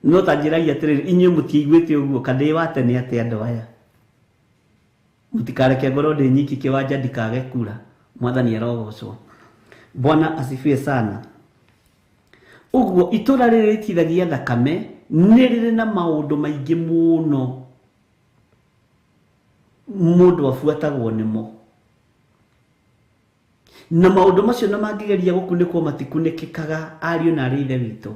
No tanjiragia atiriri inyuĩ mutiiguĩte ũguo kana wate nĩ atĩ andũ aya. Mutikareke ngoro ndĩ nyiki kĩwanja ndikage kura. Mwathani arogocwo. Bwana asifiwe sana. Uguo itũra rĩrĩ ritithagia thakame nĩ rĩrĩ na maũndũ maingĩ mũno mũndũ afuatagwo nĩmo. Na maũndũ macio na mangĩgeria gũkunĩkwo matikunĩkĩkaga ariũ na arĩ ithe witũ.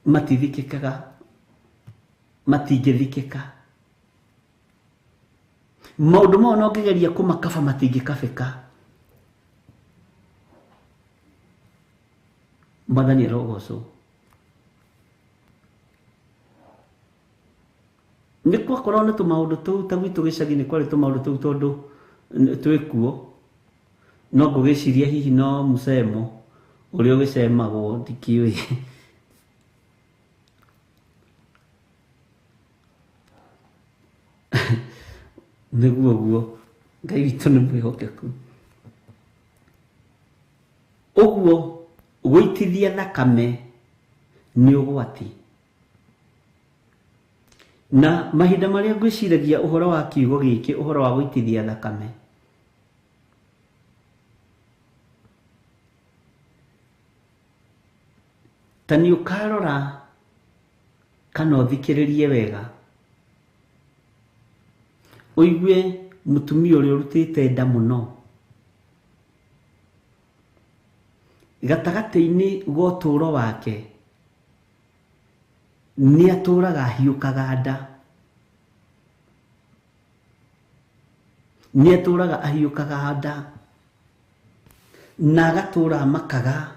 Matithikĩkaga matingĩthikĩka. Maũndũ mao no ngĩgeria kũmakaba matingĩkabĩka. Mwathani arogocwo. Nĩ kwakorwo na tũmaũndũ tũu ta gwitũ gĩcagi-inĩ kwarĩ tũmaũndũ tũu tondũ twĩkuo. No ngũgĩciria hihi no mũcemo ũrĩa ũgĩcemagwo ndikiũĩ. niguo guo Ngai witũ nĩ mwĩhokeku. Ũguo gũitithia thakame nĩ ũgwati. Na mahinda marĩa ngwĩciragia ũhoro wa kiugo gĩkĩ, ũhoro wa gũitithia thakame, ta nĩ ũkarora kana ũthikĩrĩrie wega, ũigue mũtumia ũrĩa ũrutĩte nda mũno, gatagatĩ-inĩ ga ũtũũro wake nĩ atũũraga ahiũkaga nda, nĩ atũũraga ahiũkaga nda na agatũũra amakaga.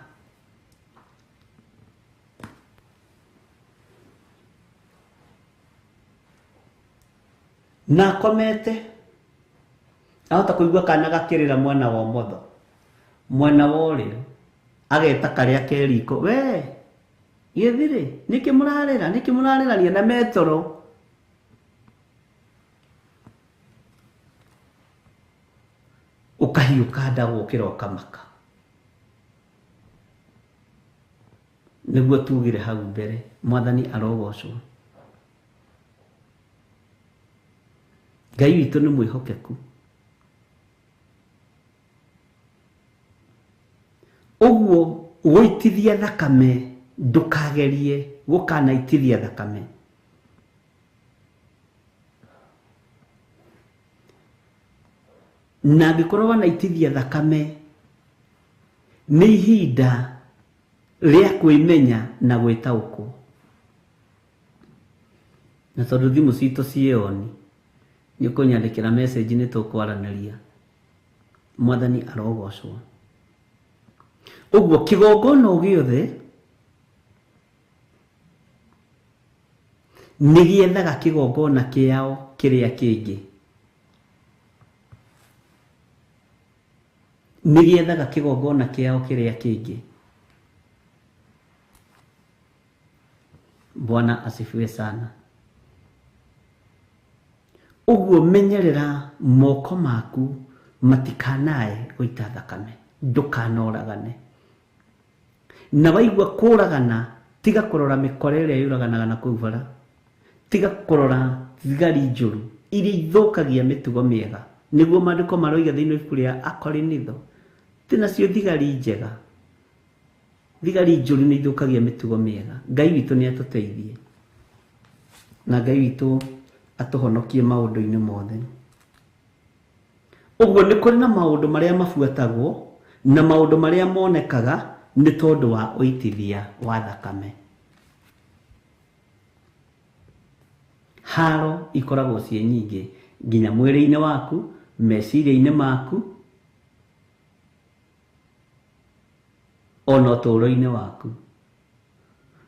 Na akomete ahota kũigua kana gakĩrĩra mwena wa ũmotho, mwena wa ũrĩo ageta karĩa keriko, we gĩthirĩ nĩkĩ mũrarĩrania na metoro. Ũkahiũka nda gũkĩra ũkamaka. Nĩguo tugire hau mbere, Mwathani arogocwo. Ngai witũ nĩ mwĩhokeku. Ũguo gũitithia thakame, ndũkagerie gũkanaitithia thakame. Na angĩkorwo wanaitithia thakame, nĩ ihinda rĩa kwĩmenya na gwĩtaũkwo. Na tondũ thimũ citũ ciĩoni, nĩ ũkũnyandĩkĩra message nĩ tũkwaranĩria. Mwathani arogocwo. Ũguo kĩgongona o gĩothe nĩ gĩethaga kĩgongona kĩao kĩrĩa kĩngĩ, nĩ gĩethaga kĩgongona kĩao kĩrĩa kĩngĩ. Bwana asifiwe sana. Ũguo menyerera moko maku matikanae gũita thakame, ndũkanoragane. Na waigua kũragana, tiga kũrora mĩkora ĩrĩa yũraganaga na kũu bara, tiga kũrora thigari njũru iria ithũkagia mĩtugo mĩega. Nĩguo maandĩko maroiga thĩinĩ wa ibuku rĩa Akorinitho, ti nacio thigari njega, thigari njũru nĩ ithũkagia mĩtugo mĩega. Ngai witũ nĩ atũteithie, na Ngai witũ atũhonokie maũndũ-inĩ mothe. Ũguo nĩ kũrĩ na maũndũ marĩa mabuatagwo na maũndũ marĩa monekaga nĩ tondũ wa ũitithia wa thakame. Haro ikoragwo ciĩ nyingĩ, nginya mwĩrĩ-inĩ waku, meciria-inĩ maku, ona ũtũũro-inĩ waku.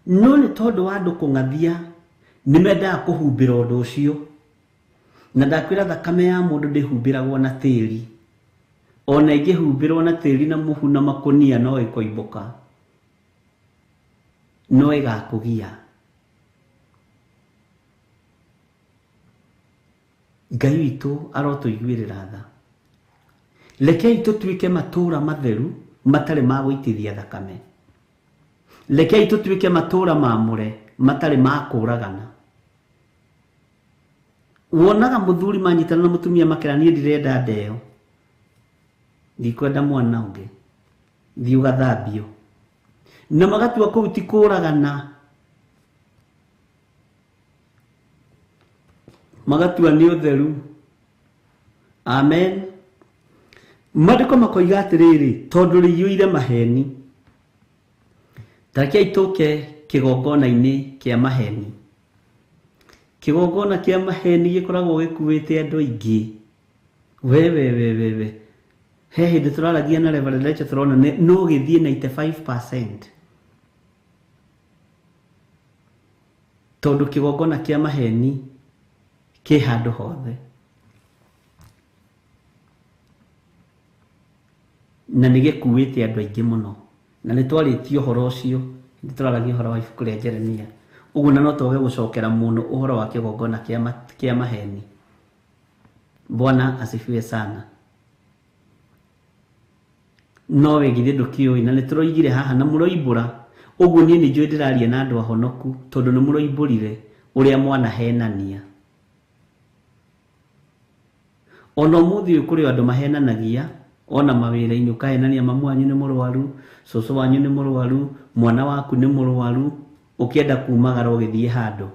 No nĩ tondũ wa andũ kũng'athia, nĩ mendaga kũhumbĩra ũndũ ũcio. Na ndakwĩra thakame ya mũndũ ndĩhumbĩragwo na tĩri. Ona ĩngĩhumbĩrwo na tĩri na mũhu na makũnia no ĩkoimbũka, no ĩgakũgia. Ngai witũ arotũiguĩrĩra tha. Rekei tũtuĩke matũũra matheru matarĩ ma gũitithia thakame. Rekei tũtuĩke matũũra maamũre matarĩ ma kũũragana. Wonaga mũthuri manyitana na mũtumia makĩra, niĩ ndirenda ndeo, ndikwenda mwana ũngĩ, thiĩ ũgathambio. Na magatua kũu ti kũũragana, magatua nĩ ũtheru. Amen. Maandĩko makoiga atĩrĩrĩ, tondũ rĩiyũire maheni, tareke itũke kĩgongona-inĩ kĩa maheni. Kĩgongona kĩa maheni gĩkoragwo gĩkuĩte andũ aingĩ. We he hĩndĩ tũraragia na Reverend Leche tũrona no gĩthiĩ 95%. Tondũ kĩgongona kĩa maheni kĩ handũ hothe. Na nĩ gĩkuĩte andũ aingĩ mũno. Na nĩ twarĩtie ũhoro ũcio, nĩ tũraragia ũhoro wa ibuku rĩa Jeremia. Ũguo na no twage gũcokera mũno ũhoro wa kĩgongona kĩa maheni. Bwana asifiwe sana. No wegire ndukio ina nituroigire haha na muroibura uguo nie ni njui ndiraria na andu ahonoku tondu ni muroiburire uria mwana henania. Ono muthi kuri andu mahenanagia ona mawira-ini ukahenania mamu wanyu ni murwaru, cucu wanyu ni murwaru, mwana waku ni murwaru, ukienda kumagara ugithie handu.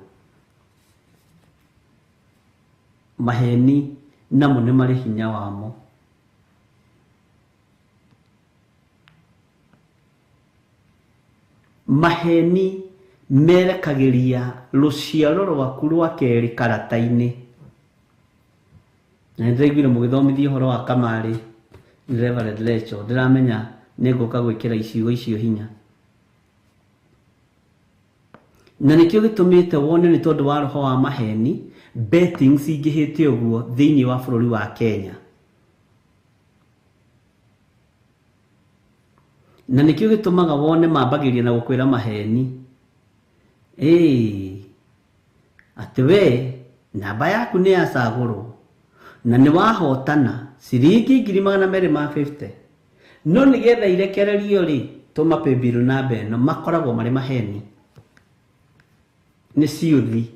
Maheni namo ni mari hinya wamo. Maheni merekagiria ruciaro rwaku rwa keri karata-ini. Na ndiraiguire mugithomithia horo wa kamari Reverend Lecho, ndiramenya ninguka gwikira icigo icio hinya. Na nikio gitumite wone ni tondu wa roho wa maheni betting cingihite uguo thiini wa bururi wa Kenya. Na nikio gitumaga wone mambagiria na gukwira maheni ati we namba yaku ni acagurwo na ni wahotana ciringi 250 no nigetha irekererio ri tumape biru na beno makoragwo mari maheni ni ciuthi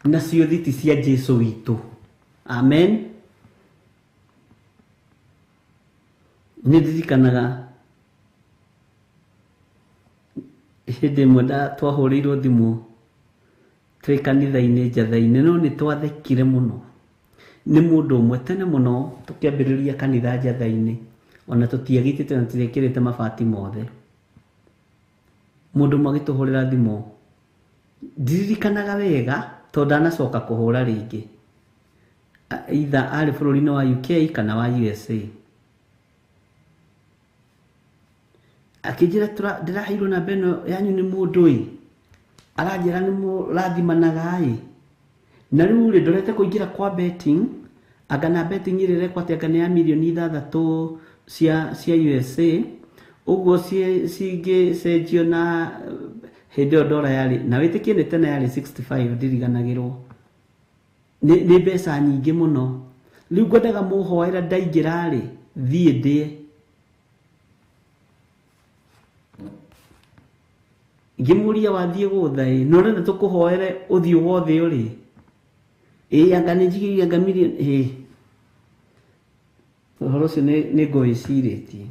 na ciuthi ti cia Jesu witu. Amen. Ni ndirikanaga hindi mwenda twahurirwo thimu twi kanitha-ini Njatha-ini no ni twathekire muno. Ni mundu umwe tene muno tukiambiriria kanitha Njatha-ini ona tutiagitite na turekirite mabati mothe. Mundu magituhurira thimu ndirikanaga wega tondu ndanacoka kuhura ringi either ari bururi-ini wa UK kana wa USA. Akijira ndiraheirwo na beno yanyu ni mundu aranjira ni murathimanaga na riu ri ndorete kuingira kwa betting agana betting irire kwate agana ya milioni 6 cia USA uguo cingi cenjio na hindi dola yari na witikie ni tena yari 65 ndiriganagirwo ni mbeca nyingi muno. Riu ngwendaga muhoera ndaingira ri thie ndie ngimuria wathie gutha no renda tukuhoere uthio wothe uri anga ni njigiri anga milioni horo se ne goiciriti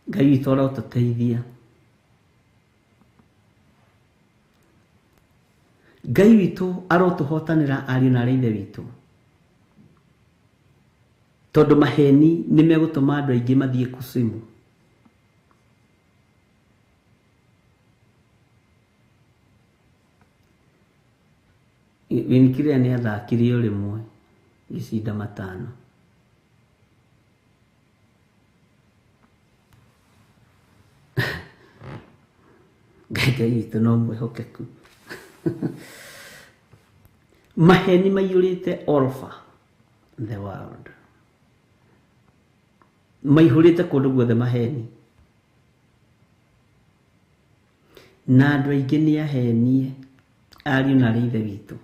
Ngai itora ututeithia. Ngai witu arotuhotanira ari na reithe witu tondu maheni ni megutuma andu aingi mathie kusimu. Winikire ni athakire rimwe gicinda 5 Ngai witu no mwihokeku. Maheni maiyurite all over the world. Maihurite kundu guothe maheni na andu aingi ni ahenie ariu na reithe witu.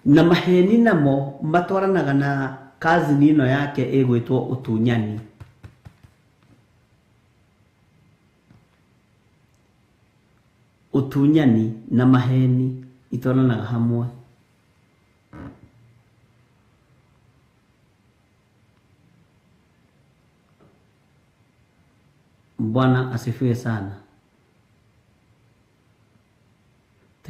Na maheni namo matwaranaga na kazi ino yake egwitwo utunyani. Utunyani na maheni itwaranaga hamwe. Bwana asifiwe sana.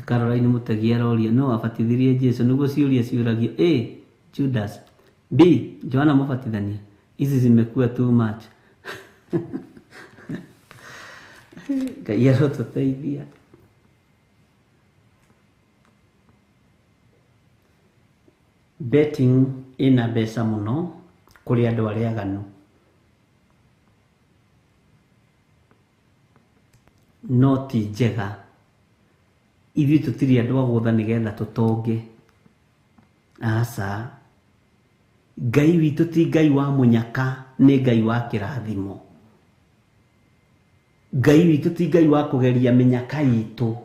Caroline Mutagia roria no abatithirie Jesu niguo ciuria ciuragio Judas B Joana mubatithania ici zimekuwa too much. Ngai arotuteithia. Betting ina mbeca muno kuri andu aria aganu no ti njega. Ithuĩ tutiri andu agutha nigetha tutonge. Aca Ngai witu ti Ngai wa munyaka, ni Ngai wa kirathimo. Ngai witũ ti Ngai wa kũgeria mĩnyaka itũ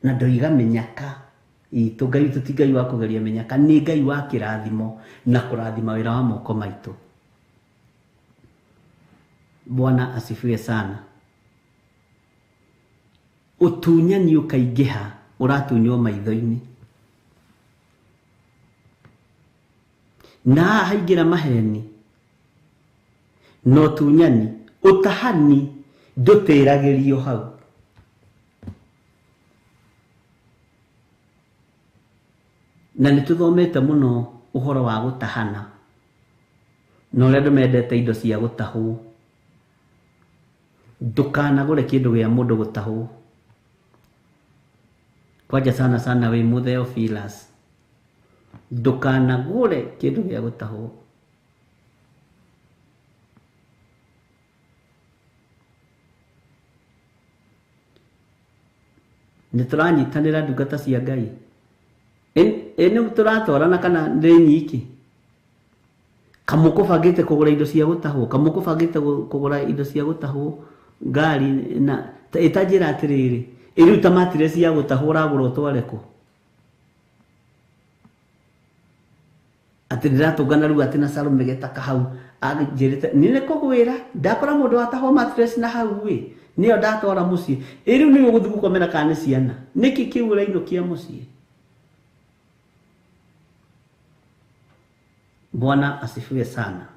na ndoiga mĩnyaka itũ. Ngai witũ ti Ngai wa kũgeria mĩnyaka, nĩ Ngai wa kĩrathimo na kũrathima wĩra wa moko maitũ. Bwana asifiwe sana. Ũtunyani ũkaingĩha, ũratunywo maitho-inĩ, na haingĩra maheni no tunyani, ũtahani ndũtĩragĩrio hau. Na nĩtũthomete mũno ũhoro wa gũtahana, na ũrĩa andũ mendete indo cia gũtahwo. Ndũkanagũre kĩndũ gĩa mũndũ gũtahwo, kwanja sana sana wĩ Theophilus, ndũkanagũre kĩndũ gĩa gũtahwo. Nĩtũranyitanĩra ndungata cia Ngai. Nĩ tũratwarana kana nĩ nyiki? Kamũkũbangĩte kũgũra indo cia gũtahwo, kamũkũbangĩte kũgũra indo cia gũtahwo ngari, na ĩtanjĩra atĩrĩrĩ, rĩu ta matiresi ya gũtahwo ũragũra ũtware kũ? Atĩ ndĩratũngana rĩu atĩ na Salome Gĩtaka hau anjĩrĩte nĩ kũgwĩra ndakora mũndũ watahwo matiresi na hau wĩ, nĩyo ndatwara mũciĩ. Rĩu nĩ ũgũthiĩ gũkomera kana nĩ ciana? Nĩkĩ kĩu ũrainũkia mũciĩ? Bwana asifiwe sana.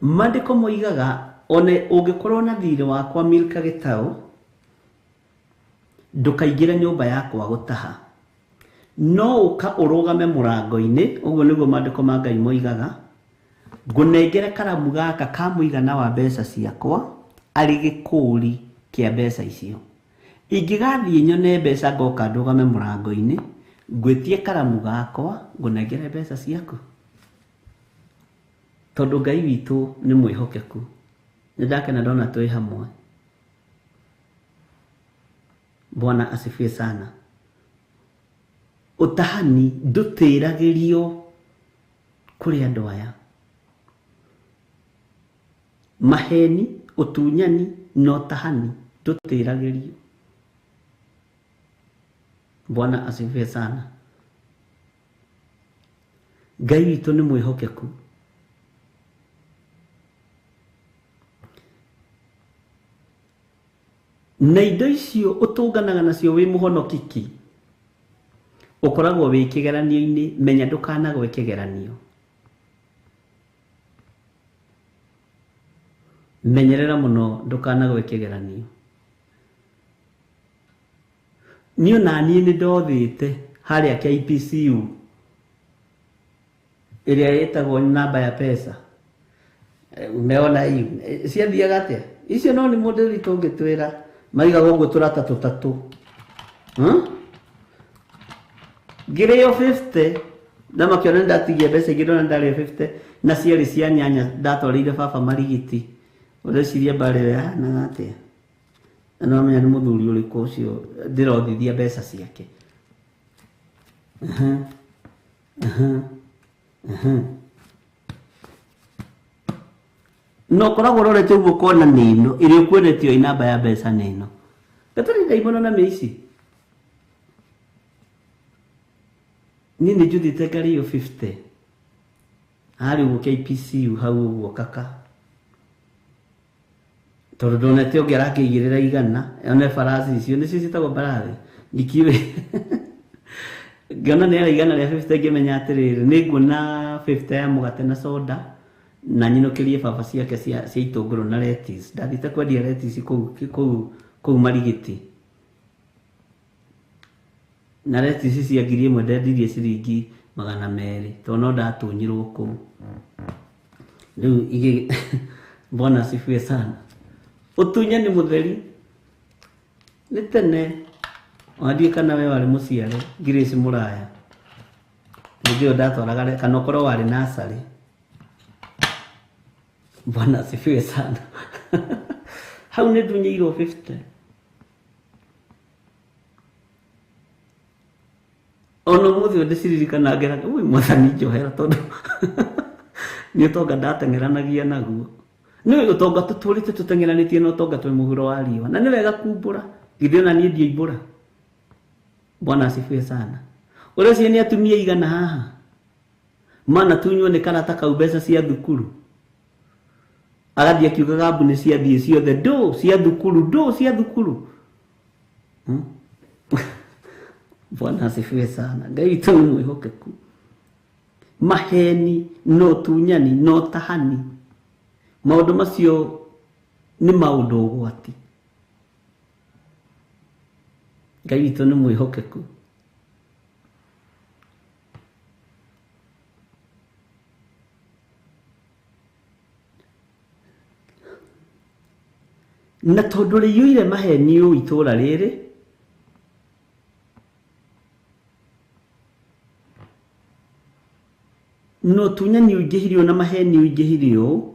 Maandĩko moigaga one ũngĩkorwo na thirĩ wakwa Milka Gĩtaũ, ndũkaingĩre nyũmba yakwa gũtaha, no ũka ũrũgame mũrango-inĩ. Ũguo nĩguo maandĩko ma Ngai moigaga. Ngũnengere karamu gaka ka mũigana wa mbeca ciakwa arĩ gĩkũũri kĩa mbeca icio. Ingĩgathiĩ nyone mbeca ngoka ndũgame mũrango-inĩ, ngwĩtie karamu gakwa ngũnengere mbeca ciaku, tondũ Ngai witũ nĩ mwĩhokeku. Nĩndakena ndona twĩ hamwe. Bwana asifiwe sana. Ũtahani ndũtĩragĩrio kũrĩ andũ aya. Maheni, ũtunyani na ũtahani ndũtĩragĩrio. Bwana asifiwe sana. Ngai witũ nĩ mwĩhokeku. Na indo icio ũtũnganaga nacio wĩ mũhonokiki, ũkoragwo wĩ kĩgeranio-inĩ. Menya ndũkanagwe kĩgeranio. Menyerera mũno ndũkanagwe kĩgeranio. Niĩ na niĩ nĩ ndothĩte harĩa KPCU ĩrĩa ĩtagwo namba ya pesa. Umeona hiyo ciathiaga atĩa? Icio no nĩ mũndũ witũ ũngĩtwĩra maigaga ũguo tũrata tũtatũ. Ngĩrĩo 50 na makĩona ndatigia mbeca ingĩ, ndona ndarĩ 50 na ciarĩ cia nyanya ndatwarĩire baba marigiti. Ũreciria mbarĩ ĩyo yahanaga atĩa? Na no menya nĩ mũthuri ũrĩkũ ũcio ndĩrothithia mbeca ciake. No koragwo rorete ũguo kona nĩno ĩrĩa ũkwendetio ĩ namba ya mbeca nĩno. Gatarĩ ndaimono na mĩici. Niĩ nĩ njuthĩte ngari ĩyo 50 harĩ ũguo KPCU hau ũguo kaka, tondũ ndonete ũngĩ arakĩigĩrĩra igana. One barathi icio nĩcio ciĩtagwo mbarathi ndikiũĩ. Ngĩona nĩ ara igana rĩa 50 ngĩmenya atĩrĩrĩ nĩ nguona 50 ya mũgate na soda na nyinũkĩrie baba ciake cia itũngũrũ na lettuce. Ndathiĩte kwendia lettuce kũu marigiti, na lettuce cia ngiri ĩmwe ndendirie ciringi 200, tondũ no ndatũnyirwo kũu. Rĩu Bwana asifiwe sana. Ũtunyani mũtheri nĩ tene. Wathiĩ kana we warĩ mũciare Grace Mũraya, nĩguo ndatwaraga kana ũkorwo warĩ nasarĩ. Bwana asifiwe sana. Hau nĩ ndunyĩirwo 50. Ona mũthĩ ndĩciririkana ngera ũĩ Mwathani njohera, tondũ nĩ ũtonga ndateng'eranagia naguo. Nĩ ũtonga tũtũrĩte tũtengeranĩtie na ũtonga twĩ mũhuro wa riũa. Na nĩ wega kumbũra. Githĩ ona niĩ ndiaibũra. Bwana asifiwe sana. Ũreciria nĩ atumia igana haha. Mana tunyuo nĩ karata kau mbeca cia thukuru. Agathia kiuga kambuni ciathiĩ ciothe ndo cia thukuru. Bwana asifiwe sana. Ngai witũ nĩ mwĩhokeku. Maheni no tunyani no tahani. Maũndũ macio nĩ maũndũ ũgwati. Ngai witũ nĩ mwĩhokeku. Na tondũ rĩiyũire maheni ũũ itũũra rĩrĩ, no tunyani ũingĩhirio na maheni ũingĩhirio,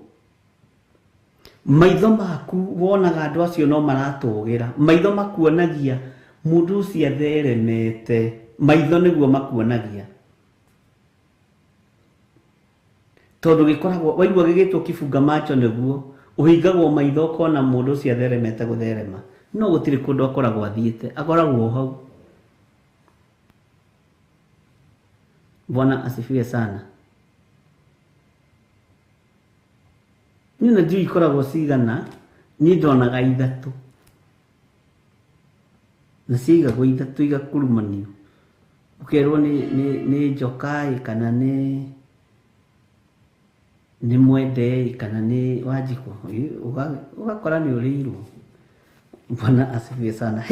maitho maku wonaga andũ acio no maratũgĩra. Maitho makuonagia mũndũ ũcio atheremete. Maitho nĩguo makuonagia. Tondũ gĩkoragwo waigua gĩgĩtwo kĩbunga macho nĩguo ũhingagwo maitho ũkona mũndũ ũcio atheremete gũtherema. No gũtirĩ kũndũ akoragwo athiĩte. Akoragwo hau. Bwana asifiwe sana. Niĩ na ndiũĩ ikoragwo cigana, niĩ ndonaga 3. Na cigagwo 3 igakurumanio. Ũkerwo nĩ njoka kana nĩ mwende kana nĩ Wanjikũ. Ũgakora nĩ ũrĩirwo. Bwana asifiwe sana.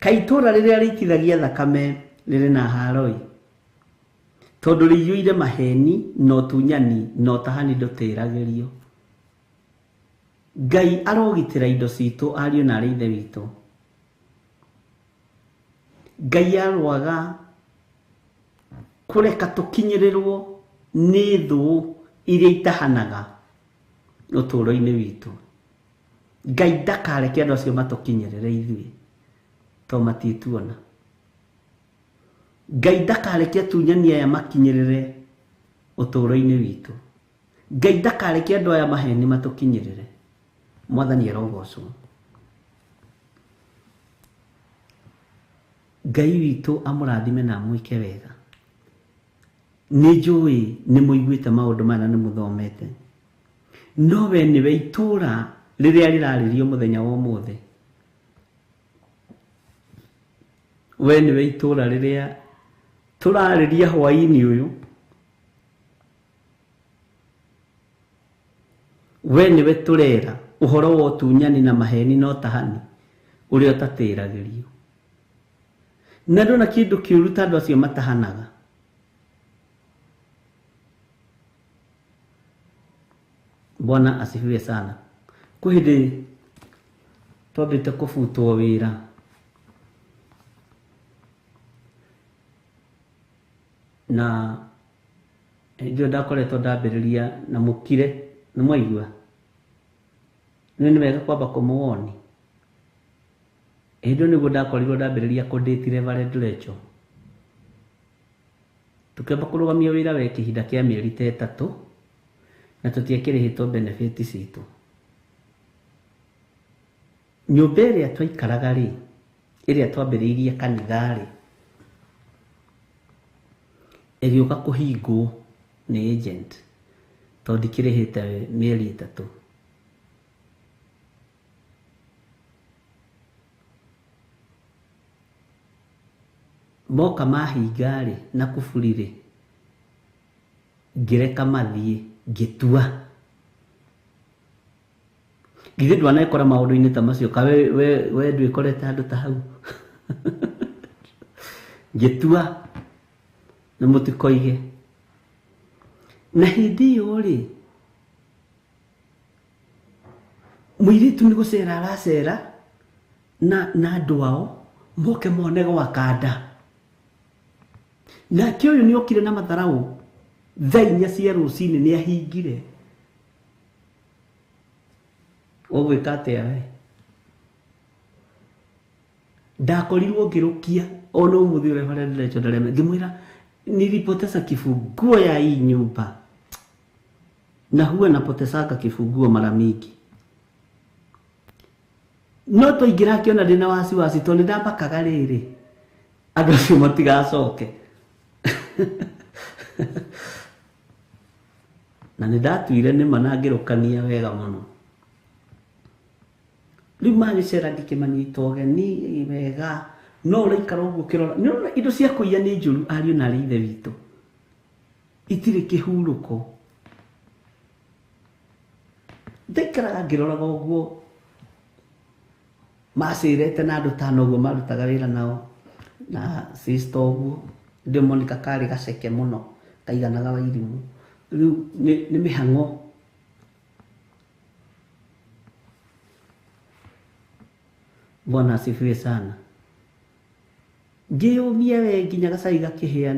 Kaitũra rĩrĩa rĩitithagia thakame rĩrĩ na haroi. Tondũ rĩiyũire maheni no tunyani no tahani ndũtĩragĩrio. Ngai arogitĩra indo citũ ariũ na arĩ ithe witũ. Ngai arwaga kũreka tũkinyĩrĩrwo nĩ thũ iria itahanaga ũtũũro-inĩ witũ. Ngai ndakareke andũ acio matũkinyĩrĩre ithuĩ to matituona. Ngai ndakareke atunyani aya makinyĩrĩre ũtũũro-inĩ witũ. Ngai ndakareke andũ aya maheni matũkinyĩrĩre. Mwathani arogocwo. Ngai witũ amũrathime na amwĩke wega. Nĩ njũĩ nĩ mũiguĩte maũndũ maya na nĩ mũthomete. No we nĩwe itũũra rĩrĩa rĩrarĩrio mũthenya wa ũmũthĩ. We nĩwe itũũra rĩrĩa tũrarĩria hwaĩ-inĩ ũyũ. We nĩwe tũrera ũhoro wa ũtunyani na maheni no tahani ũrĩa ũtatĩragĩrio. Na ndona kĩndũ kĩũru ta andũ acio matahanaga. Bwana asifiwe sana. Kwĩ hĩndĩ twambĩte kũbutwo wĩra. Na hĩndĩ ĩyo ndakoretwo ndambĩrĩria na mũkire nĩ mwaigua. Nĩ wega kwamba kũmũwoni. Hĩndĩ ĩyo nĩguo ndakorirwo ndambĩrĩria kũndĩti Reverend Rachel. Tũkĩamba kũrũgamia wĩra we kĩhinda kĩa mĩeri 3 na tũtiakĩrĩhĩtwo benefit citũ. Nyũmba ĩrĩa twaikaraga rĩ, ĩrĩa twambĩrĩirie kanitha rĩ, ĩgĩũka kũhingwo nĩ agent tondũ ndikĩrĩhĩte mĩeri 3. Moka mahinga rĩ na kuburi rĩ, ngĩreka mathiĩ ngĩtua. Githĩ ndwanekora maũndũ-inĩ ta macio ka we ndwĩkorete handũ ta hau. Ngĩtua na mũtikoige. Na hĩndĩ ĩyo rĩ, mũirĩtu nĩ gũcera aracera na andũ ao moke mone gwaka nda. Nake ũyũ nĩ okire na matharaũ thaa 4 cia rũcinĩ nĩ ahingire. Ũgwĩka atĩa we? Ndakorirwo ngĩrũkia ona ũmũthĩ Reverend Rachel ndareme. Ngĩmwĩra nilipoteza kifunguo ya hii nyumba. na huwa napotesanga kifunguo mara mingi. No tũingĩra kĩona ndĩna wasiwasi tondũ nĩndambakaga rĩrĩ andũ acio matigacoke. Na nĩndatuire nĩma na ngĩrũkania wega mũno. Rĩu magĩcera ngĩkĩmanyita ũgeni wega, no ũraikara ũguo ũkĩrora nĩũrona indo cia kũiya nĩ njũru ariũ na arĩ ithe witũ, itirĩ kĩhurũko. Ndaikaraga ngĩroraga ũguo macĩrĩte na andũ tano ũguo marutaga wĩra nao na sister ũguo ndĩmonika karĩ gaceke mũno kaiganaga Wairimũ. Rĩu nĩ mĩhang'o. Bwana asifiwe sana. Ngĩyũmia we nginya gacai gakĩhĩa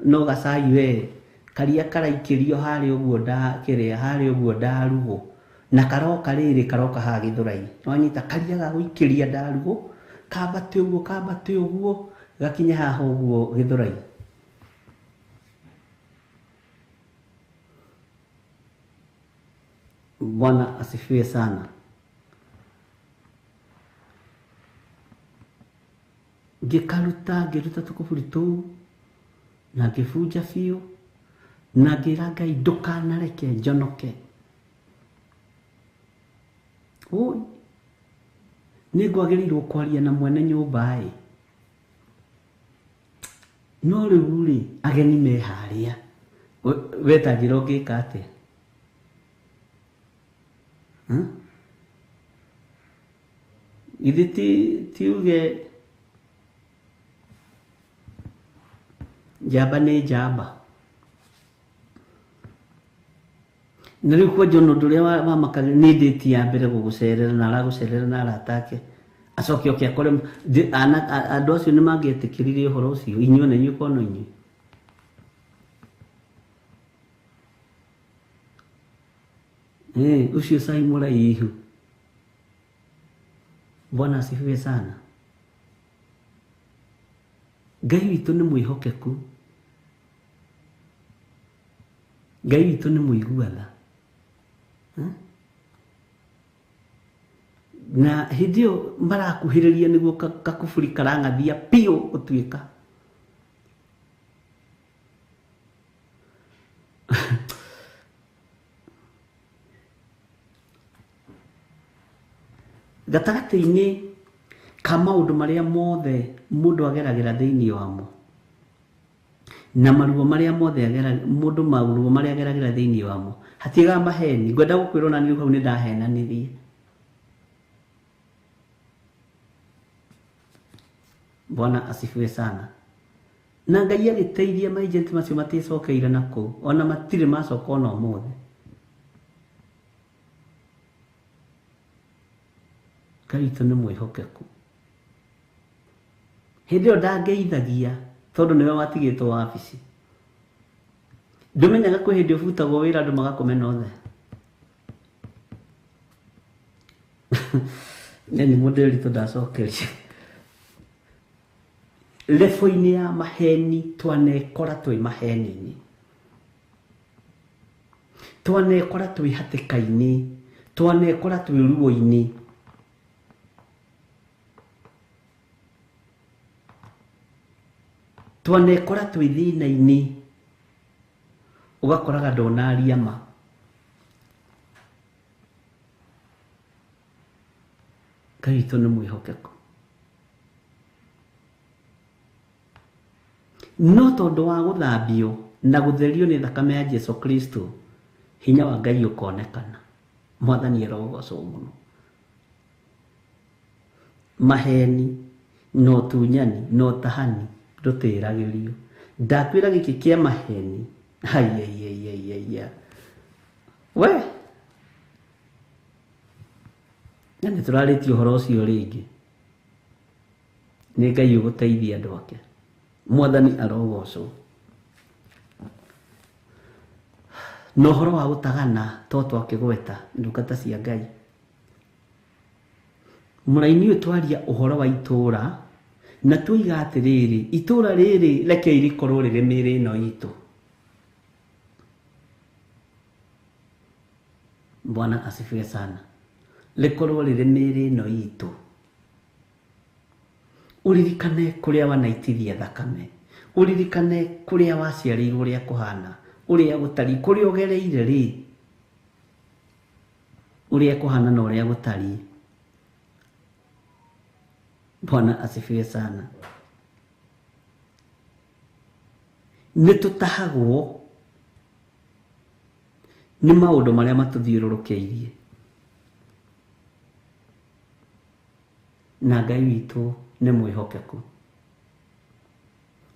no gacai we karia karaikĩrio harĩa ũguo ndakĩrĩa harĩa ũguo ndarugwo na karoka rĩrĩ karoka haha Gĩthũrai. Wanyita karia ga gũikĩria ndarugwo kambate ũguo gakinya haha ũguo Gĩthũrai. Bwana asifiwe sana. Ngĩruta tũkũburi tũu na ngĩbunja biũ na ngĩra Ngai ndũkanareke njonoke. Oi, nĩngwagĩrĩirwo kwaria na mwene nyũmba ĩ. No rĩu rĩ ageni me harĩa. We ta njĩra ũngĩka atĩa? Ithe tiuge njamba nĩ njamba. Na rĩu kwa John ũndũ ũrĩa wamakaga nĩ ndĩti ya mbere gũgũcerera na aragũcerera na arata ake acoke oke akore andũ acio nĩ mangĩetĩkĩrire ũhoro ũcio inyuĩ na inyuĩ kono inyuĩ. Ucio sai mũraihu. Bwana asifiwe sana. Ngai witũ nĩ mwĩhokeku. Ngai witũ nĩ mũiguatha. Na hĩndĩ ĩyo marakuhĩrĩria nĩguo kakuburi karang'athia piũ gũtuĩka. Gatagatĩ-inĩ ka maũndũ marĩa mothe mũndũ ageragĩra thĩinĩ wamo na maruo marĩa mothe mũndũ maruo marĩa ageragĩra thĩinĩ wamo hatigaga maheni. Ngwenda gũkwĩrwo na niĩ hau nĩ ndahenanirie. Bwana asifiwe sana. Na Ngai agĩteithia maagent macio maticokeire na kũu ona matirĩ macoka ona ũmũthĩ. Ngai witũ nĩ mwĩhokeku. Hĩndĩ ĩyo ndangĩithagia tondũ nĩwe watigĩtwo wabici. Ndũmenyaga kwĩ hĩndĩ ũbutagwo wĩra andũ magakũmena othe. Nĩ mũndũ ũritũ ndacokeria. Lebo-inĩ ya maheni twanekora twĩ maheni-inĩ. Twanekora twĩ hatĩka-inĩ. Twanekora twĩ ruo-inĩ. Twanekora twĩ thĩna-inĩ. Ũgakoraga ndonaria ma. Ngai witũ nĩ mwĩhokeku. No tondũ wa gũthambio na gũtherio nĩ thakame ya Jesu Kristo hinya wa Ngai ũkonekana. Mwathani arogocwo mũno. Maheni no tunyani no tahani ndũtĩragĩrio. Ndakwĩra gĩkĩ kĩa maheni. Hayayayayaya. We na nĩ tũrarĩtie ũhoro ũcio rĩngĩ. Nĩ Ngai ũgũteithia andũ ake. Mwathani arogocwo. No ũhoro wa gũtagana to twakĩgweta ndungata cia Ngai. Mũraini ũyũ twaria ũhoro wa itũũra na tuiga atĩrĩrĩ itũũra rĩrĩ reke rĩkorwo rĩrĩ mĩĩrĩ ĩno itũ. Bwana asifiwe sana. Lekorwo riri miri no itu. Uririkane kuria wanaitithia thakame. Uririkane kuria waciarirwo uria kuhana. Uria gutari kuria ugereire ri. Uria kuhana na uria gutari. Bwana asifiwe sana. Nitutahagwo ni maundu maria matuthiururukeirie. Na Ngai witu ni mwihokeku.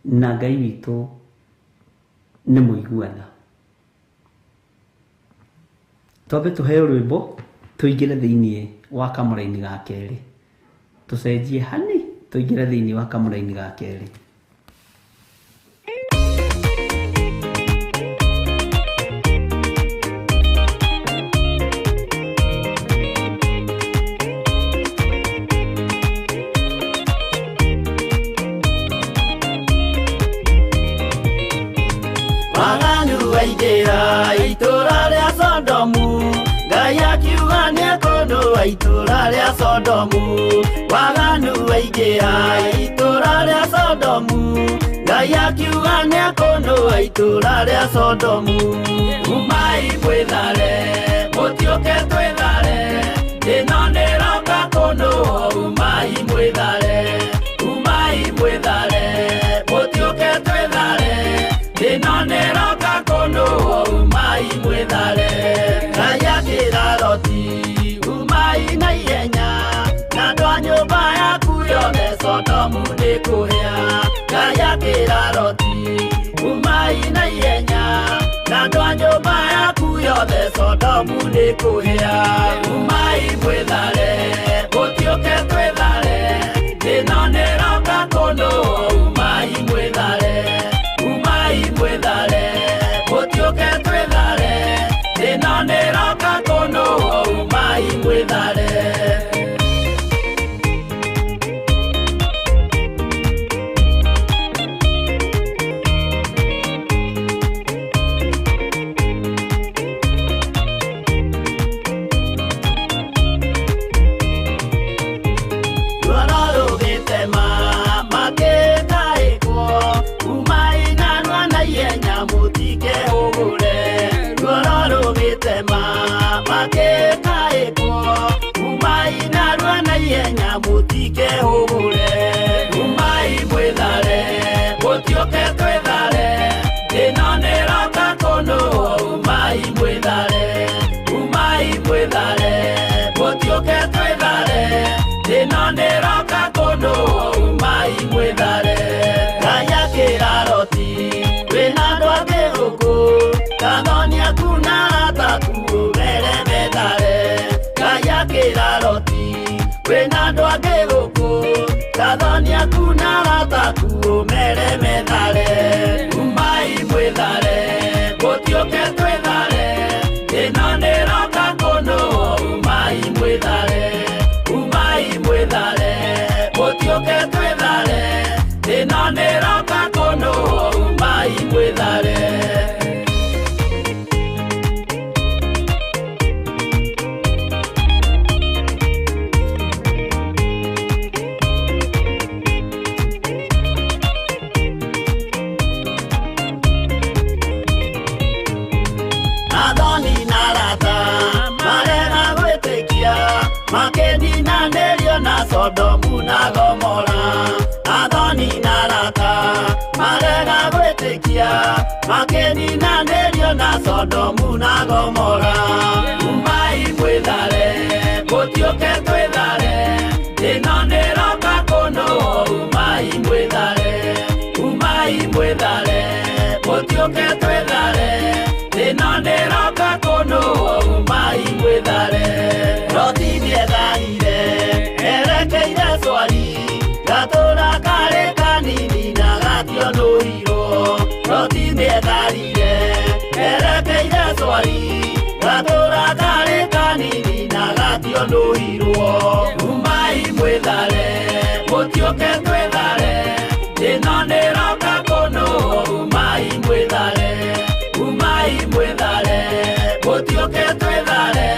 Na Ngai witu ni muiguana. Twambe tuheo rwimbo tuingire thiini wa kamuraini ga keri. Tucenjie hani tuingire thiini wa kamuraini ga keri. Itura ria Sodomu, Ngai akiuga niekũndũa itura ria Sodomu. Waganu waingĩra itura ria Sodomu, Ngai akiuga niekũndũa itura ria Sodomu. Umai mwĩthare, mũtiũke twĩthare, ĩno nĩroka kũndũa. Umai mwĩthare, umai mwĩthare, mũtiũke twĩthare, ĩno nĩroka kũndũa. Umai mwĩthare, Ngai akĩra Loti, umai na ihenya, na andũ a nyũmba yaku yothe Sodomu nĩkũhĩa. Ngai akĩra Loti, umai na ihenya, na andũ a nyũmba yaku yothe Sodomu nĩkũhĩa. Umai mwĩthare, mũtiũke twĩthare, ĩno nĩroka kũndũa. Umai mwĩthare, umai mwĩthare, mũtiũke twĩthare, ĩno nĩroka kũndũa. Umai mwĩthare. Umai mwĩthare, mũtiũke twĩthare, ĩno nĩroka kũndũa. Umai mwĩthare, umai mwĩthare, mũtiũke twĩthare, ĩno nĩroka kũndũa. Umai mwĩthare. Ngai akĩra Loti, wĩna andũ angĩ gũkũ, Gathoni aku na arataku ũmere methare. Ngai akĩra Loti, wĩna andũ angĩ gũkũ, Gathoni aku na arataku ũmere methare. Umai mwĩthare, mũtiũke twĩthare, ĩno nĩroka kũndũa. Umai mwĩthare, umai mwĩthare, mũtiũke twĩthare, ĩno nĩroka kũndũa. Umai mwĩthare. Makeninanĩrio na Sodomu na Gomora. Athoni na arata marega gwĩtĩkia, makeninanĩrio na Sodomu na Gomora. Umai mwĩthare, mũtiũke twĩthare, ĩno nĩroka kũndũa. Umai mwĩthare, umai mwĩthare, mũtiũke twĩthare, ĩno nĩroka kũndũa. Umai mwĩthare. Loti nĩetharire, erekeire Zoari, gatũra karĩ kanini na gationũrirwo. Loti nĩetharire, erekeire Zoari, gatũra karĩ kanini na gationũrirwo. Umai mwĩthare, mũtiũke twĩthare, ĩno nĩroka kũndũa. Umai mwĩthare, umai mwĩthare, mũtiũke twĩthare,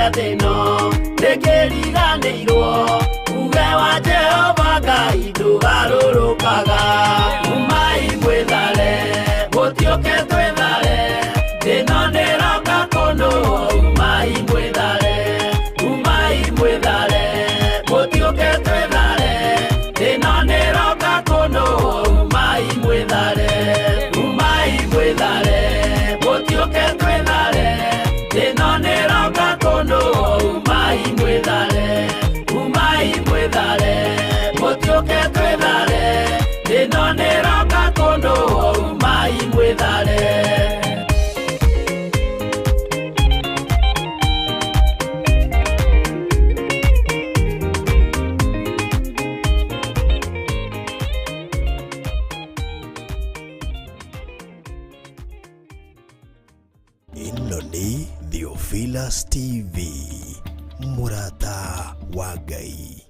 gĩa thĩno rĩkĩriganĩirwo uge wa Jehova Ngai ndũgarũrũkaga umai mwĩthare mũtiũke twĩthare thĩno nĩroka kũndũ umai mwĩthare mũtiũke twĩthare thĩno nĩroka kũndũ umai mwĩthare mũtiũke twĩthare thĩno nĩroka kũndũ umai mwĩthare mũtiũke twĩthare thĩno nĩroka kũndũ umai mwĩthare ĩno nĩ Theophilus TV, mũrata wa Ngai.